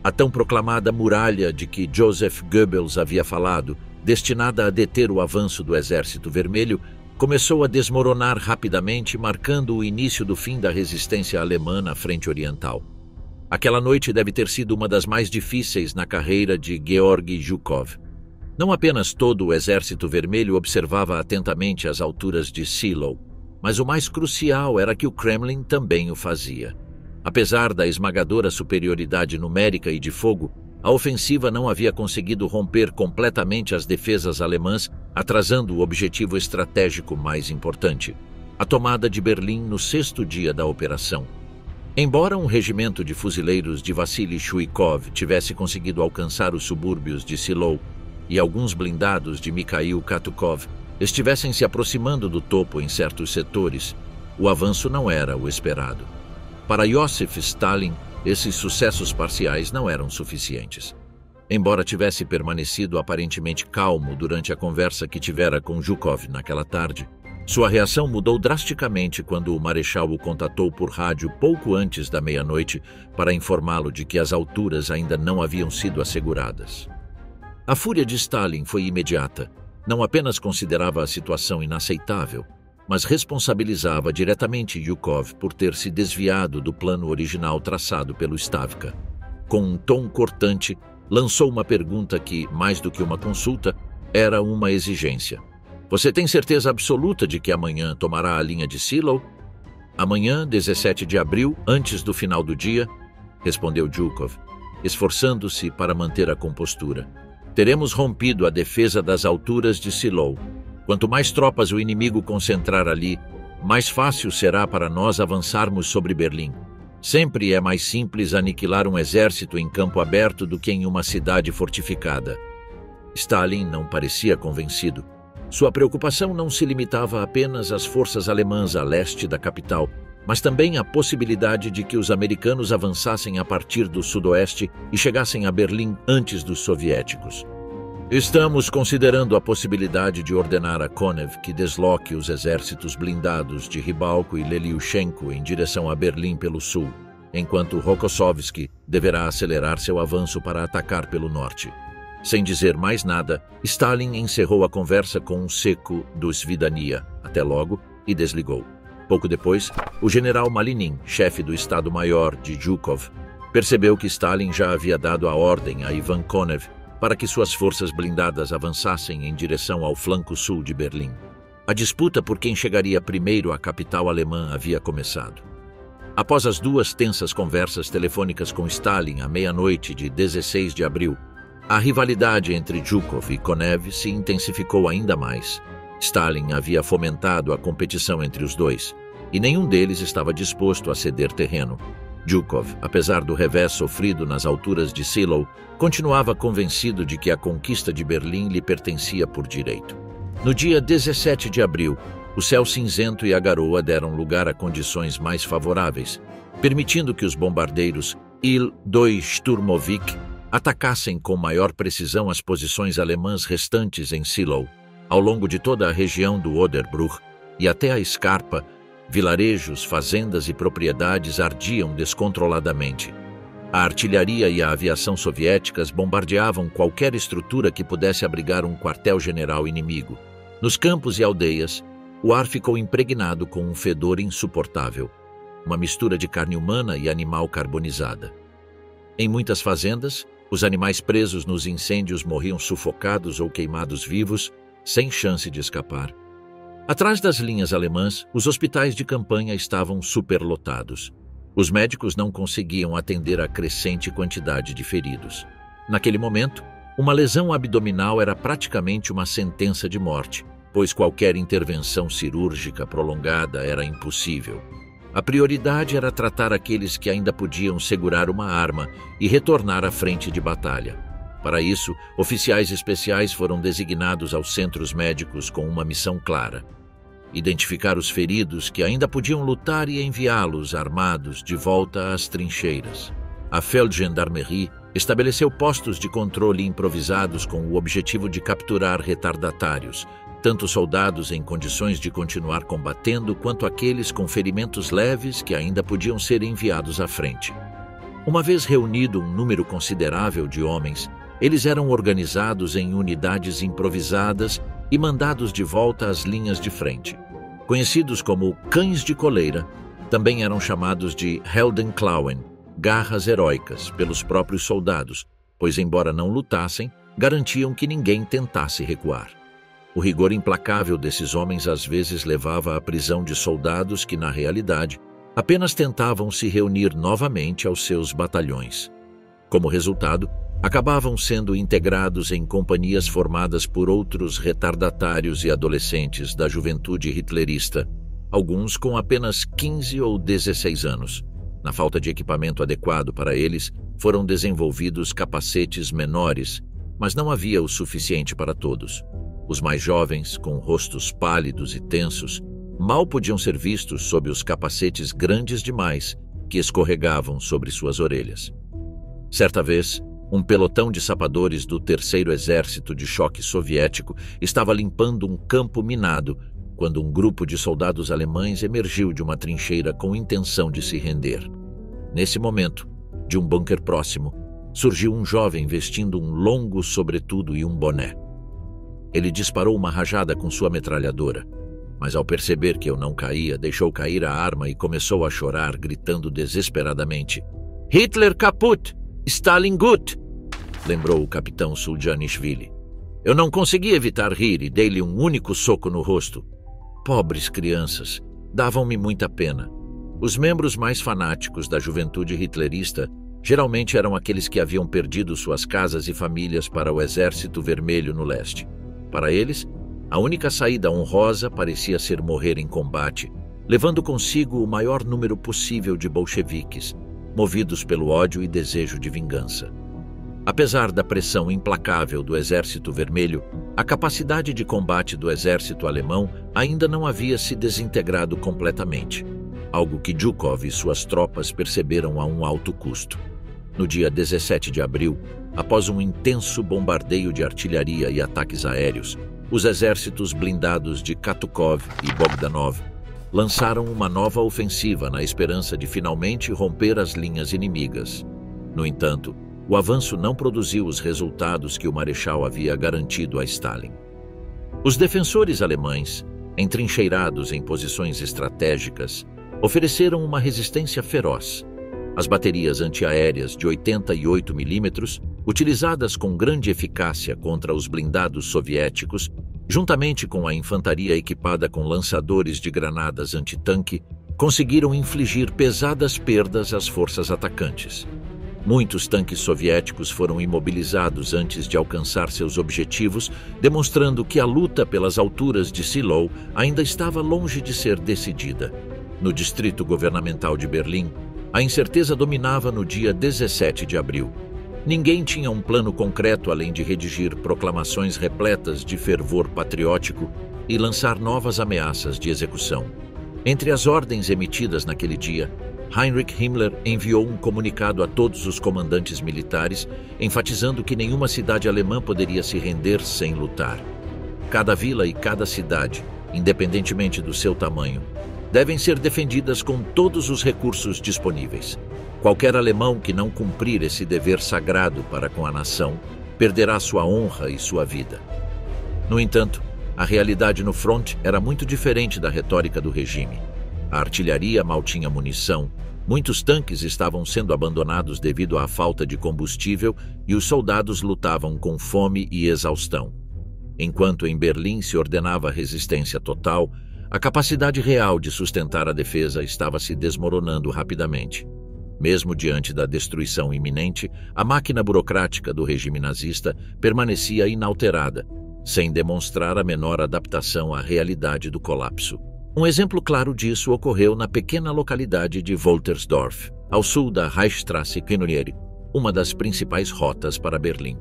A tão proclamada muralha de que Joseph Goebbels havia falado, destinada a deter o avanço do Exército Vermelho, começou a desmoronar rapidamente, marcando o início do fim da resistência alemã na frente oriental. Aquela noite deve ter sido uma das mais difíceis na carreira de Georgy Zhukov. Não apenas todo o Exército Vermelho observava atentamente as alturas de Seelow, mas o mais crucial era que o Kremlin também o fazia. Apesar da esmagadora superioridade numérica e de fogo, a ofensiva não havia conseguido romper completamente as defesas alemãs, atrasando o objetivo estratégico mais importante, a tomada de Berlim no 6º dia da operação. Embora um regimento de fuzileiros de Vassily Chuikov tivesse conseguido alcançar os subúrbios de Seelow e alguns blindados de Mikhail Katukov estivessem se aproximando do topo em certos setores, o avanço não era o esperado. Para Joseph Stalin, esses sucessos parciais não eram suficientes. Embora tivesse permanecido aparentemente calmo durante a conversa que tivera com Zhukov naquela tarde, sua reação mudou drasticamente quando o marechal o contatou por rádio pouco antes da meia-noite para informá-lo de que as alturas ainda não haviam sido asseguradas. A fúria de Stalin foi imediata. Não apenas considerava a situação inaceitável, mas responsabilizava diretamente Zhukov por ter se desviado do plano original traçado pelo Stavka. Com um tom cortante, lançou uma pergunta que, mais do que uma consulta, era uma exigência. Você tem certeza absoluta de que amanhã tomará a linha de Seelow? Amanhã, 17 de abril, antes do final do dia, respondeu Zhukov, esforçando-se para manter a compostura. Teremos rompido a defesa das alturas de Seelow. Quanto mais tropas o inimigo concentrar ali, mais fácil será para nós avançarmos sobre Berlim. Sempre é mais simples aniquilar um exército em campo aberto do que em uma cidade fortificada. Stalin não parecia convencido. Sua preocupação não se limitava apenas às forças alemãs a leste da capital, mas também à possibilidade de que os americanos avançassem a partir do sudoeste e chegassem a Berlim antes dos soviéticos. Estamos considerando a possibilidade de ordenar a Konev que desloque os exércitos blindados de Rybalko e Leliushenko em direção a Berlim pelo sul, enquanto Rokossovski deverá acelerar seu avanço para atacar pelo norte. Sem dizer mais nada, Stalin encerrou a conversa com um seco do Svidania, até logo, e desligou. Pouco depois, o general Malinin, chefe do Estado-Maior de Zhukov, percebeu que Stalin já havia dado a ordem a Ivan Konev para que suas forças blindadas avançassem em direção ao flanco sul de Berlim. A disputa por quem chegaria primeiro à capital alemã havia começado. Após as duas tensas conversas telefônicas com Stalin à meia-noite de 16 de abril, a rivalidade entre Zhukov e Konev se intensificou ainda mais. Stalin havia fomentado a competição entre os dois, e nenhum deles estava disposto a ceder terreno. Zhukov, apesar do revés sofrido nas alturas de Seelow, continuava convencido de que a conquista de Berlim lhe pertencia por direito. No dia 17 de abril, o céu cinzento e a garoa deram lugar a condições mais favoráveis, permitindo que os bombardeiros Il-2 Sturmovik atacassem com maior precisão as posições alemãs restantes em Seelow, ao longo de toda a região do Oderbruch e até a Scarpa. Vilarejos, fazendas e propriedades ardiam descontroladamente. A artilharia e a aviação soviéticas bombardeavam qualquer estrutura que pudesse abrigar um quartel-general inimigo. Nos campos e aldeias, o ar ficou impregnado com um fedor insuportável, uma mistura de carne humana e animal carbonizada. Em muitas fazendas, os animais presos nos incêndios morriam sufocados ou queimados vivos, sem chance de escapar. Atrás das linhas alemãs, os hospitais de campanha estavam superlotados. Os médicos não conseguiam atender a crescente quantidade de feridos. Naquele momento, uma lesão abdominal era praticamente uma sentença de morte, pois qualquer intervenção cirúrgica prolongada era impossível. A prioridade era tratar aqueles que ainda podiam segurar uma arma e retornar à frente de batalha. Para isso, oficiais especiais foram designados aos centros médicos com uma missão clara: identificar os feridos que ainda podiam lutar e enviá-los armados de volta às trincheiras. A Feldgendarmerie estabeleceu postos de controle improvisados com o objetivo de capturar retardatários, tanto soldados em condições de continuar combatendo quanto aqueles com ferimentos leves que ainda podiam ser enviados à frente. Uma vez reunido um número considerável de homens, eles eram organizados em unidades improvisadas e mandados de volta às linhas de frente. Conhecidos como cães de coleira, também eram chamados de Heldenklauen, garras heróicas, pelos próprios soldados, pois, embora não lutassem, garantiam que ninguém tentasse recuar. O rigor implacável desses homens às vezes levava à prisão de soldados que, na realidade, apenas tentavam se reunir novamente aos seus batalhões. Como resultado, acabavam sendo integrados em companhias formadas por outros retardatários e adolescentes da juventude hitlerista, alguns com apenas 15 ou 16 anos. Na falta de equipamento adequado para eles, foram desenvolvidos capacetes menores, mas não havia o suficiente para todos. Os mais jovens, com rostos pálidos e tensos, mal podiam ser vistos sob os capacetes grandes demais que escorregavam sobre suas orelhas. Certa vez, um pelotão de sapadores do Terceiro Exército de Choque Soviético estava limpando um campo minado quando um grupo de soldados alemães emergiu de uma trincheira com intenção de se render. Nesse momento, de um bunker próximo, surgiu um jovem vestindo um longo sobretudo e um boné. Ele disparou uma rajada com sua metralhadora, mas ao perceber que eu não caía, deixou cair a arma e começou a chorar, gritando desesperadamente: "Hitler kaputt! Stalin gut!" lembrou o capitão Suljanishvili. Eu não consegui evitar rir e dei-lhe um único soco no rosto. Pobres crianças, davam-me muita pena. Os membros mais fanáticos da juventude hitlerista geralmente eram aqueles que haviam perdido suas casas e famílias para o Exército Vermelho no leste. Para eles, a única saída honrosa parecia ser morrer em combate, levando consigo o maior número possível de bolcheviques, movidos pelo ódio e desejo de vingança. Apesar da pressão implacável do Exército Vermelho, a capacidade de combate do exército alemão ainda não havia se desintegrado completamente, algo que Zhukov e suas tropas perceberam a um alto custo. No dia 17 de abril, após um intenso bombardeio de artilharia e ataques aéreos, os exércitos blindados de Katukov e Bogdanov lançaram uma nova ofensiva na esperança de finalmente romper as linhas inimigas. No entanto, o avanço não produziu os resultados que o marechal havia garantido a Stalin. Os defensores alemães, entrincheirados em posições estratégicas, ofereceram uma resistência feroz. As baterias antiaéreas de 88 mm, utilizadas com grande eficácia contra os blindados soviéticos, juntamente com a infantaria equipada com lançadores de granadas antitanque, conseguiram infligir pesadas perdas às forças atacantes. Muitos tanques soviéticos foram imobilizados antes de alcançar seus objetivos, demonstrando que a luta pelas alturas de Seelow ainda estava longe de ser decidida. No distrito governamental de Berlim, a incerteza dominava no dia 17 de abril. Ninguém tinha um plano concreto além de redigir proclamações repletas de fervor patriótico e lançar novas ameaças de execução. Entre as ordens emitidas naquele dia, Heinrich Himmler enviou um comunicado a todos os comandantes militares, enfatizando que nenhuma cidade alemã poderia se render sem lutar. Cada vila e cada cidade, independentemente do seu tamanho, devem ser defendidas com todos os recursos disponíveis. Qualquer alemão que não cumprir esse dever sagrado para com a nação perderá sua honra e sua vida. No entanto, a realidade no front era muito diferente da retórica do regime. A artilharia mal tinha munição, muitos tanques estavam sendo abandonados devido à falta de combustível e os soldados lutavam com fome e exaustão. Enquanto em Berlim se ordenava resistência total, a capacidade real de sustentar a defesa estava se desmoronando rapidamente. Mesmo diante da destruição iminente, a máquina burocrática do regime nazista permanecia inalterada, sem demonstrar a menor adaptação à realidade do colapso. Um exemplo claro disso ocorreu na pequena localidade de Woltersdorf, ao sul da Reichsstraße Canonieri, uma das principais rotas para Berlim.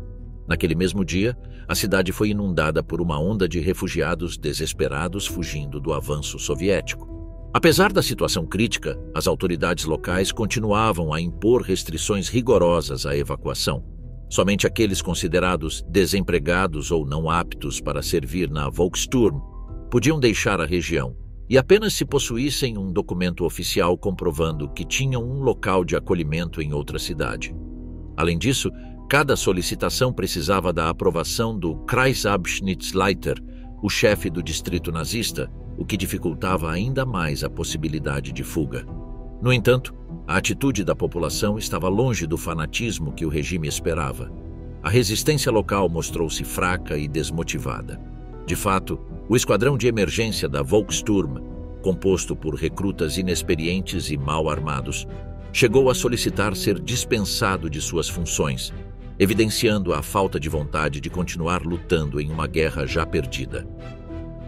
Naquele mesmo dia, a cidade foi inundada por uma onda de refugiados desesperados fugindo do avanço soviético. Apesar da situação crítica, as autoridades locais continuavam a impor restrições rigorosas à evacuação. Somente aqueles considerados desempregados ou não aptos para servir na Volkssturm podiam deixar a região, e apenas se possuíssem um documento oficial comprovando que tinham um local de acolhimento em outra cidade. Além disso, cada solicitação precisava da aprovação do Kreisabschnittsleiter, o chefe do distrito nazista, o que dificultava ainda mais a possibilidade de fuga. No entanto, a atitude da população estava longe do fanatismo que o regime esperava. A resistência local mostrou-se fraca e desmotivada. De fato, o esquadrão de emergência da Volkssturm, composto por recrutas inexperientes e mal armados, chegou a solicitar ser dispensado de suas funções, evidenciando a falta de vontade de continuar lutando em uma guerra já perdida.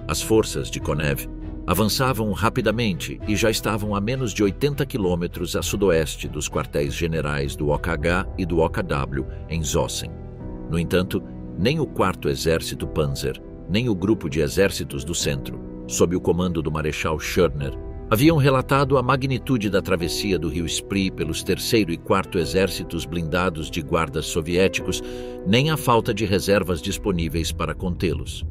As forças de Konev avançavam rapidamente e já estavam a menos de 80 quilômetros a sudoeste dos quartéis generais do OKH e do OKW em Zossen. No entanto, nem o 4º Exército Panzer, nem o grupo de exércitos do centro, sob o comando do Marechal Schörner, haviam relatado a magnitude da travessia do rio Spree pelos 3º e 4º exércitos blindados de guardas soviéticos, nem a falta de reservas disponíveis para contê-los.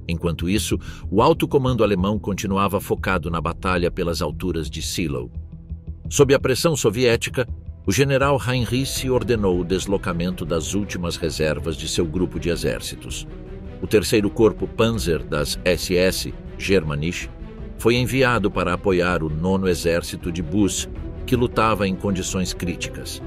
Enquanto isso, o alto comando alemão continuava focado na batalha pelas alturas de Seelow. Sob a pressão soviética, o general Heinrich ordenou o deslocamento das últimas reservas de seu grupo de exércitos. O 3º Corpo Panzer das SS, Germanische, foi enviado para apoiar o 9º Exército de Buss, que lutava em condições críticas.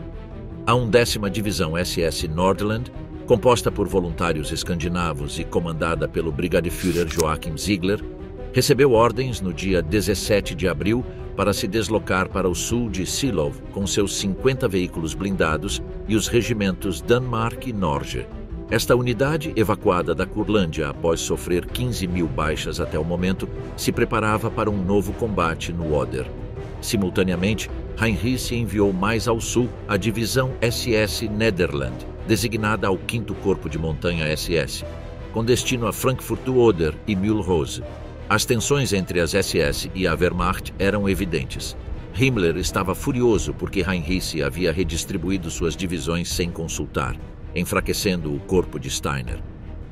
A 11ª Divisão SS Nordland, composta por voluntários escandinavos e comandada pelo Brigadeführer Joachim Ziegler, recebeu ordens no dia 17 de abril para se deslocar para o sul de Seelow com seus 50 veículos blindados e os regimentos Danmark e Norge. Esta unidade, evacuada da Curlândia após sofrer 15.000 baixas até o momento, se preparava para um novo combate no Oder. Simultaneamente, Heinrich enviou mais ao sul a divisão SS Nederland, designada ao 5º Corpo de Montanha SS, com destino a Frankfurt do Oder e Mühlrose. As tensões entre as SS e a Wehrmacht eram evidentes. Himmler estava furioso porque Heinrich havia redistribuído suas divisões sem consultar, enfraquecendo o corpo de Steiner.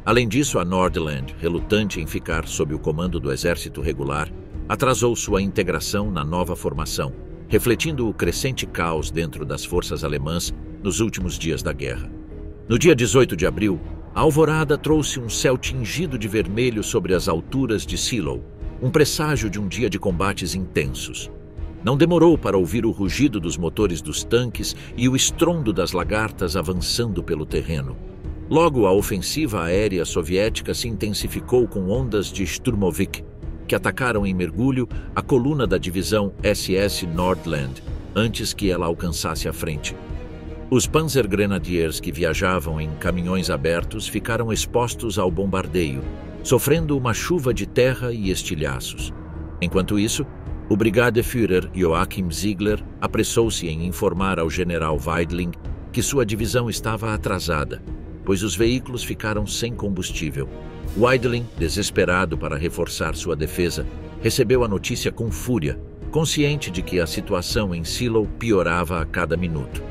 Além disso, a Nordland, relutante em ficar sob o comando do exército regular, atrasou sua integração na nova formação, refletindo o crescente caos dentro das forças alemãs nos últimos dias da guerra. No dia 18 de abril, a alvorada trouxe um céu tingido de vermelho sobre as alturas de Seelow, um presságio de um dia de combates intensos. Não demorou para ouvir o rugido dos motores dos tanques e o estrondo das lagartas avançando pelo terreno. Logo, a ofensiva aérea soviética se intensificou com ondas de Sturmovik, que atacaram em mergulho a coluna da divisão SS Nordland, antes que ela alcançasse a frente. Os Panzer Grenadiers que viajavam em caminhões abertos ficaram expostos ao bombardeio, sofrendo uma chuva de terra e estilhaços. Enquanto isso, o Brigadeführer Joachim Ziegler apressou-se em informar ao general Weidling que sua divisão estava atrasada, pois os veículos ficaram sem combustível. Weidling, desesperado para reforçar sua defesa, recebeu a notícia com fúria, consciente de que a situação em Seelow piorava a cada minuto.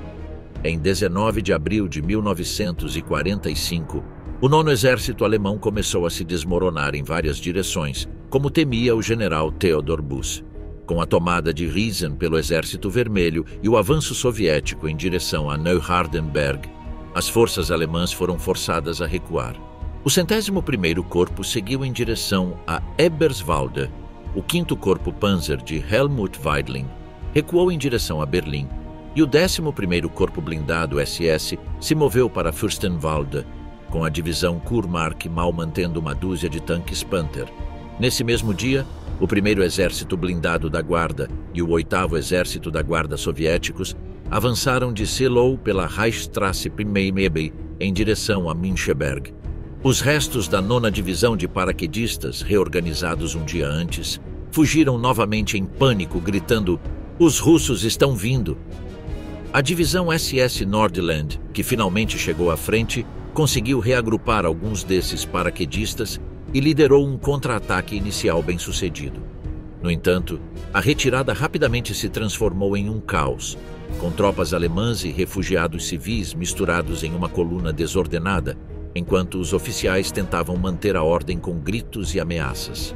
Em 19 de abril de 1945, o 9º Exército Alemão começou a se desmoronar em várias direções, como temia o general Theodor Buss. Com a tomada de Riesen pelo Exército Vermelho e o avanço soviético em direção a Neuhardenberg, as forças alemãs foram forçadas a recuar. O 101º Corpo seguiu em direção a Eberswalde. O 5º Corpo Panzer de Helmut Weidling recuou em direção a Berlim, e o 11º Corpo Blindado SS se moveu para Fürstenwalde, com a divisão Kurmark mal mantendo uma dúzia de tanques Panther. Nesse mesmo dia, o 1º Exército Blindado da Guarda e o 8º Exército da Guarda soviéticos avançaram de Seelow pela Reichsstraße Primeirbay em direção a Müncheberg. Os restos da 9ª Divisão de Paraquedistas, reorganizados um dia antes, fugiram novamente em pânico, gritando: "Os russos estão vindo!" A divisão SS Nordland, que finalmente chegou à frente, conseguiu reagrupar alguns desses paraquedistas e liderou um contra-ataque inicial bem-sucedido. No entanto, a retirada rapidamente se transformou em um caos, com tropas alemãs e refugiados civis misturados em uma coluna desordenada, enquanto os oficiais tentavam manter a ordem com gritos e ameaças.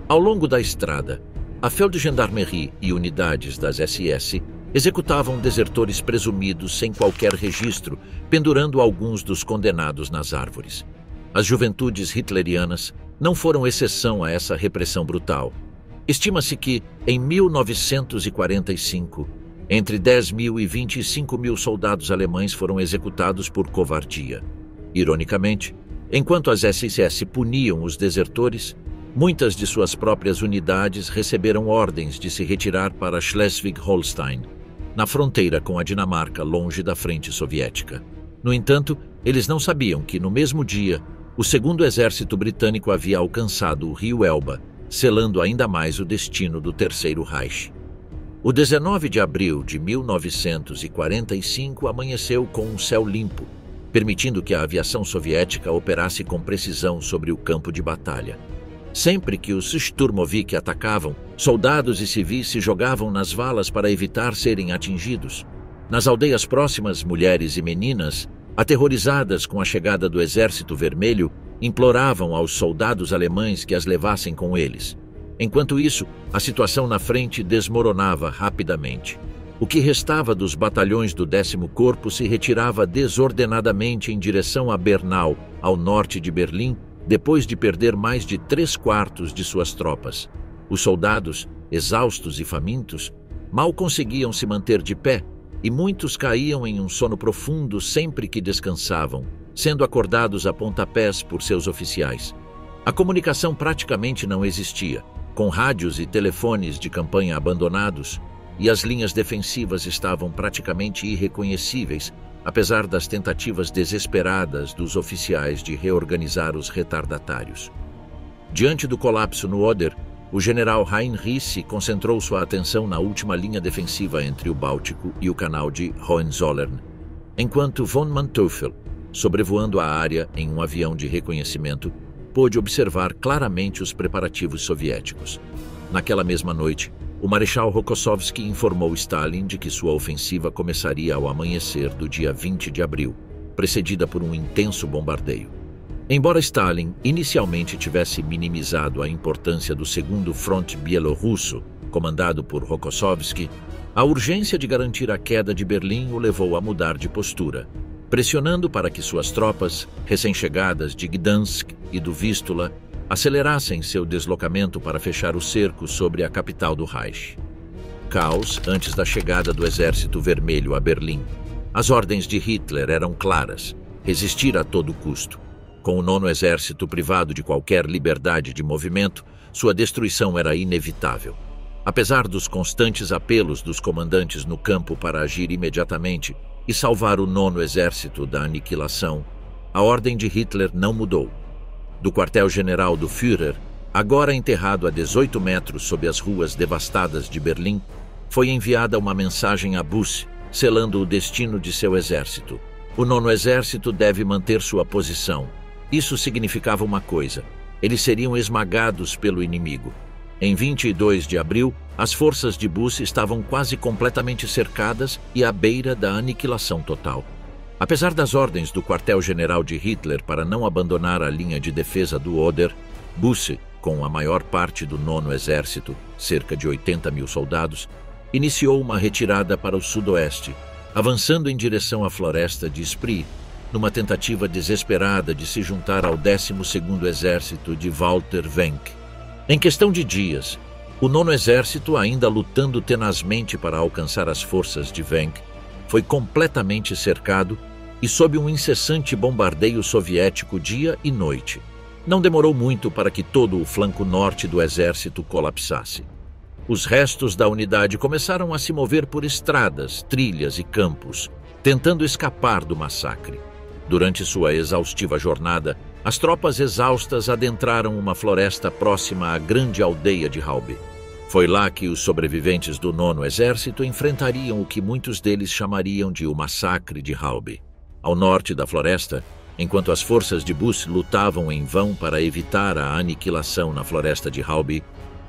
Ao longo da estrada, a Feldgendarmerie e unidades das SS executavam desertores presumidos sem qualquer registro, pendurando alguns dos condenados nas árvores. As juventudes hitlerianas não foram exceção a essa repressão brutal. Estima-se que, em 1945, entre 10.000 e 25.000 soldados alemães foram executados por covardia. Ironicamente, enquanto as SS puniam os desertores, muitas de suas próprias unidades receberam ordens de se retirar para Schleswig-Holstein, na fronteira com a Dinamarca, longe da frente soviética. No entanto, eles não sabiam que, no mesmo dia, o segundo exército britânico havia alcançado o rio Elba, selando ainda mais o destino do Terceiro Reich. O 19 de abril de 1945 amanheceu com um céu limpo, permitindo que a aviação soviética operasse com precisão sobre o campo de batalha. Sempre que os Sturmovik atacavam, soldados e civis se jogavam nas valas para evitar serem atingidos. Nas aldeias próximas, mulheres e meninas, aterrorizadas com a chegada do Exército Vermelho, imploravam aos soldados alemães que as levassem com eles. Enquanto isso, a situação na frente desmoronava rapidamente. O que restava dos batalhões do 10º Corpo se retirava desordenadamente em direção a Bernau, ao norte de Berlim, depois de perder mais de 3/4 de suas tropas. Os soldados, exaustos e famintos, mal conseguiam se manter de pé e muitos caíam em um sono profundo sempre que descansavam, sendo acordados a pontapés por seus oficiais. A comunicação praticamente não existia, com rádios e telefones de campanha abandonados, e as linhas defensivas estavam praticamente irreconhecíveis, apesar das tentativas desesperadas dos oficiais de reorganizar os retardatários. Diante do colapso no Oder, o general Heinrich concentrou sua atenção na última linha defensiva entre o Báltico e o canal de Hohenzollern, enquanto von Manteuffel, sobrevoando a área em um avião de reconhecimento, pôde observar claramente os preparativos soviéticos. Naquela mesma noite, o Marechal Rokossovski informou Stalin de que sua ofensiva começaria ao amanhecer do dia 20 de abril, precedida por um intenso bombardeio. Embora Stalin inicialmente tivesse minimizado a importância do segundo fronte bielorrusso, comandado por Rokossovski, a urgência de garantir a queda de Berlim o levou a mudar de postura, pressionando para que suas tropas, recém-chegadas de Gdansk e do Vístula, acelerassem seu deslocamento para fechar o cerco sobre a capital do Reich. Caos antes da chegada do Exército Vermelho a Berlim. As ordens de Hitler eram claras: resistir a todo custo. Com o 9º Exército privado de qualquer liberdade de movimento, sua destruição era inevitável. Apesar dos constantes apelos dos comandantes no campo para agir imediatamente e salvar o 9º Exército da aniquilação, a ordem de Hitler não mudou. Do quartel-general do Führer, agora enterrado a 18 metros sob as ruas devastadas de Berlim, foi enviada uma mensagem a Busse, selando o destino de seu exército. O 9º Exército deve manter sua posição. Isso significava uma coisa: eles seriam esmagados pelo inimigo. Em 22 de abril, as forças de Busse estavam quase completamente cercadas e à beira da aniquilação total. Apesar das ordens do quartel-general de Hitler para não abandonar a linha de defesa do Oder, Busse, com a maior parte do 9º Exército, cerca de 80.000 soldados, iniciou uma retirada para o sudoeste, avançando em direção à floresta de Spree, numa tentativa desesperada de se juntar ao 12º Exército de Walter Wenck. Em questão de dias, o 9º Exército, ainda lutando tenazmente para alcançar as forças de Wenck, foi completamente cercado e sob um incessante bombardeio soviético dia e noite. Não demorou muito para que todo o flanco norte do exército colapsasse. Os restos da unidade começaram a se mover por estradas, trilhas e campos, tentando escapar do massacre. Durante sua exaustiva jornada, as tropas exaustas adentraram uma floresta próxima à grande aldeia de Halbe. Foi lá que os sobreviventes do 9º Exército enfrentariam o que muitos deles chamariam de o Massacre de Halbe. Ao norte da floresta, Enquanto as forças de Buss lutavam em vão para evitar a aniquilação na floresta de Hauby,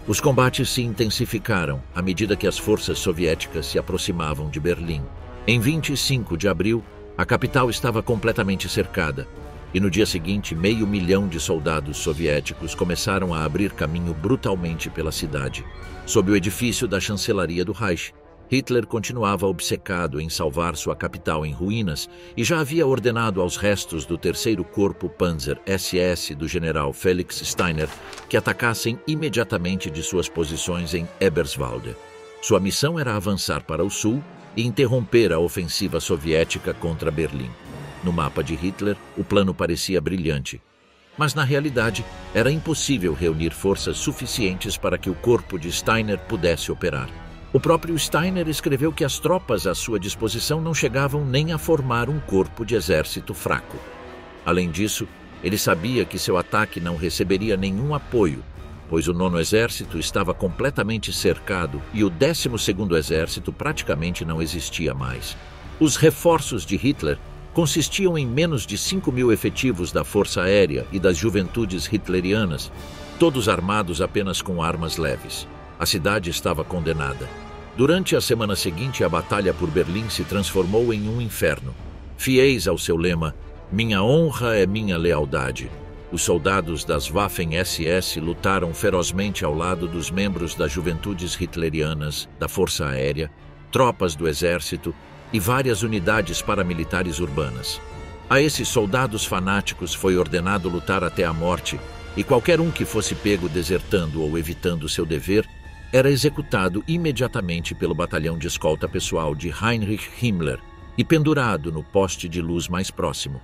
os combates se intensificaram à medida que as forças soviéticas se aproximavam de Berlim. Em 25 de abril, a capital estava completamente cercada, e no dia seguinte 500.000 de soldados soviéticos começaram a abrir caminho brutalmente pela cidade. Sob o edifício da chancelaria do Reich, Hitler continuava obcecado em salvar sua capital em ruínas e já havia ordenado aos restos do terceiro Corpo Panzer SS do general Felix Steiner que atacassem imediatamente de suas posições em Eberswalde. Sua missão era avançar para o sul e interromper a ofensiva soviética contra Berlim. No mapa de Hitler, o plano parecia brilhante, mas na realidade era impossível reunir forças suficientes para que o corpo de Steiner pudesse operar. O próprio Steiner escreveu que as tropas à sua disposição não chegavam nem a formar um corpo de exército fraco. Além disso, ele sabia que seu ataque não receberia nenhum apoio, pois o 9º Exército estava completamente cercado e o 12º Exército praticamente não existia mais. Os reforços de Hitler consistiam em menos de 5.000 efetivos da Força Aérea e das Juventudes Hitlerianas, todos armados apenas com armas leves. A cidade estava condenada. Durante a semana seguinte, a batalha por Berlim se transformou em um inferno. Fiéis ao seu lema, "Minha honra é minha lealdade", os soldados das Waffen-SS lutaram ferozmente ao lado dos membros das Juventudes Hitlerianas, da Força Aérea, tropas do Exército e várias unidades paramilitares urbanas. A esses soldados fanáticos foi ordenado lutar até a morte, e qualquer um que fosse pego desertando ou evitando seu dever era executado imediatamente pelo batalhão de escolta pessoal de Heinrich Himmler e pendurado no poste de luz mais próximo.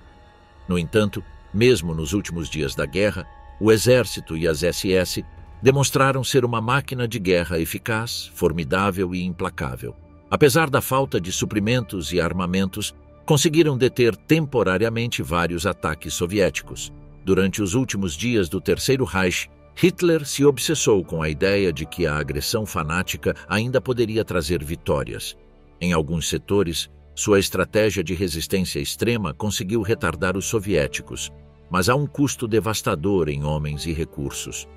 No entanto, mesmo nos últimos dias da guerra, o Exército e as SS demonstraram ser uma máquina de guerra eficaz, formidável e implacável. Apesar da falta de suprimentos e armamentos, conseguiram deter temporariamente vários ataques soviéticos. Durante os últimos dias do Terceiro Reich, Hitler se obsessou com a ideia de que a agressão fanática ainda poderia trazer vitórias. Em alguns setores, sua estratégia de resistência extrema conseguiu retardar os soviéticos, mas a um custo devastador em homens e recursos.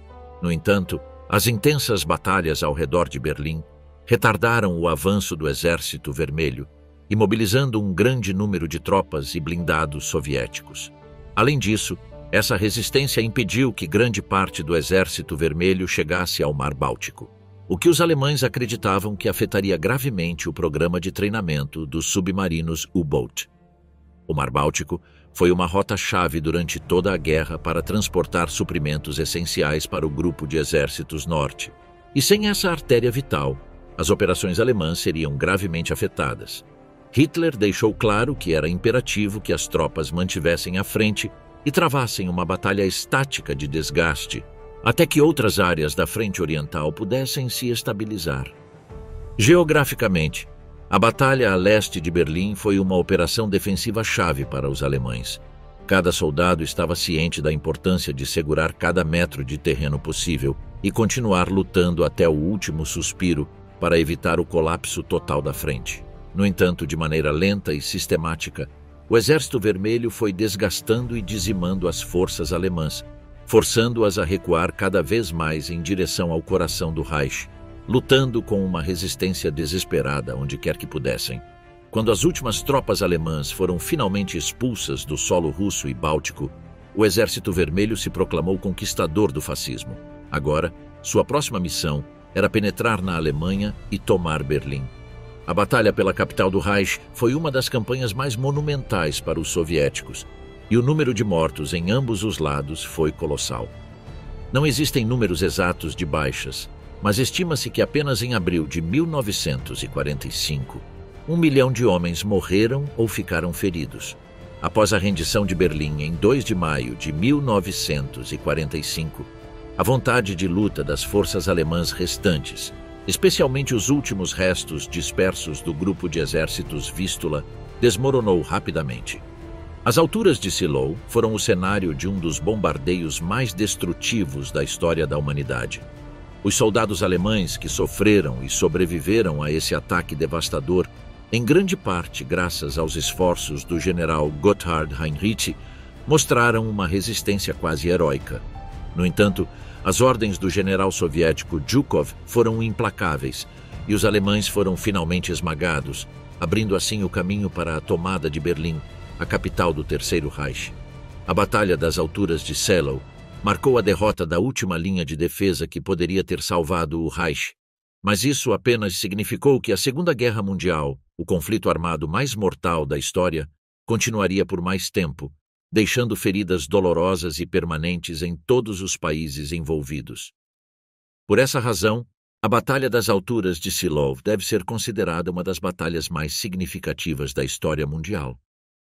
No entanto, as intensas batalhas ao redor de Berlim retardaram o avanço do Exército Vermelho, imobilizando um grande número de tropas e blindados soviéticos. Além disso, essa resistência impediu que grande parte do Exército Vermelho chegasse ao Mar Báltico, o que os alemães acreditavam que afetaria gravemente o programa de treinamento dos submarinos U-Boat. O Mar Báltico foi uma rota-chave durante toda a guerra para transportar suprimentos essenciais para o Grupo de Exércitos Norte, e sem essa artéria vital, as operações alemãs seriam gravemente afetadas. Hitler deixou claro que era imperativo que as tropas mantivessem a frente e travassem uma batalha estática de desgaste, até que outras áreas da frente oriental pudessem se estabilizar. Geograficamente, a batalha a leste de Berlim foi uma operação defensiva-chave para os alemães. Cada soldado estava ciente da importância de segurar cada metro de terreno possível e continuar lutando até o último suspiro para evitar o colapso total da frente. No entanto, de maneira lenta e sistemática, o Exército Vermelho foi desgastando e dizimando as forças alemãs, forçando-as a recuar cada vez mais em direção ao coração do Reich, lutando com uma resistência desesperada onde quer que pudessem. Quando as últimas tropas alemãs foram finalmente expulsas do solo russo e báltico, o Exército Vermelho se proclamou conquistador do fascismo. Agora, sua próxima missão era penetrar na Alemanha e tomar Berlim. A batalha pela capital do Reich foi uma das campanhas mais monumentais para os soviéticos, e o número de mortos em ambos os lados foi colossal. Não existem números exatos de baixas, mas estima-se que apenas em abril de 1945, 1 milhão de homens morreram ou ficaram feridos. Após a rendição de Berlim em 2 de maio de 1945, a vontade de luta das forças alemãs restantes, especialmente os últimos restos dispersos do grupo de exércitos Vístula, desmoronou rapidamente. As alturas de Shiloh foram o cenário de um dos bombardeios mais destrutivos da história da humanidade. Os soldados alemães que sofreram e sobreviveram a esse ataque devastador, em grande parte graças aos esforços do general Gotthard Heinrich, mostraram uma resistência quase heróica. No entanto, as ordens do general soviético Zhukov foram implacáveis e os alemães foram finalmente esmagados, abrindo assim o caminho para a tomada de Berlim, a capital do Terceiro Reich. A Batalha das Alturas de Seelow marcou a derrota da última linha de defesa que poderia ter salvado o Reich. Mas isso apenas significou que a Segunda Guerra Mundial, o conflito armado mais mortal da história, continuaria por mais tempo, deixando feridas dolorosas e permanentes em todos os países envolvidos. Por essa razão, a Batalha das Alturas de Seelow deve ser considerada uma das batalhas mais significativas da história mundial.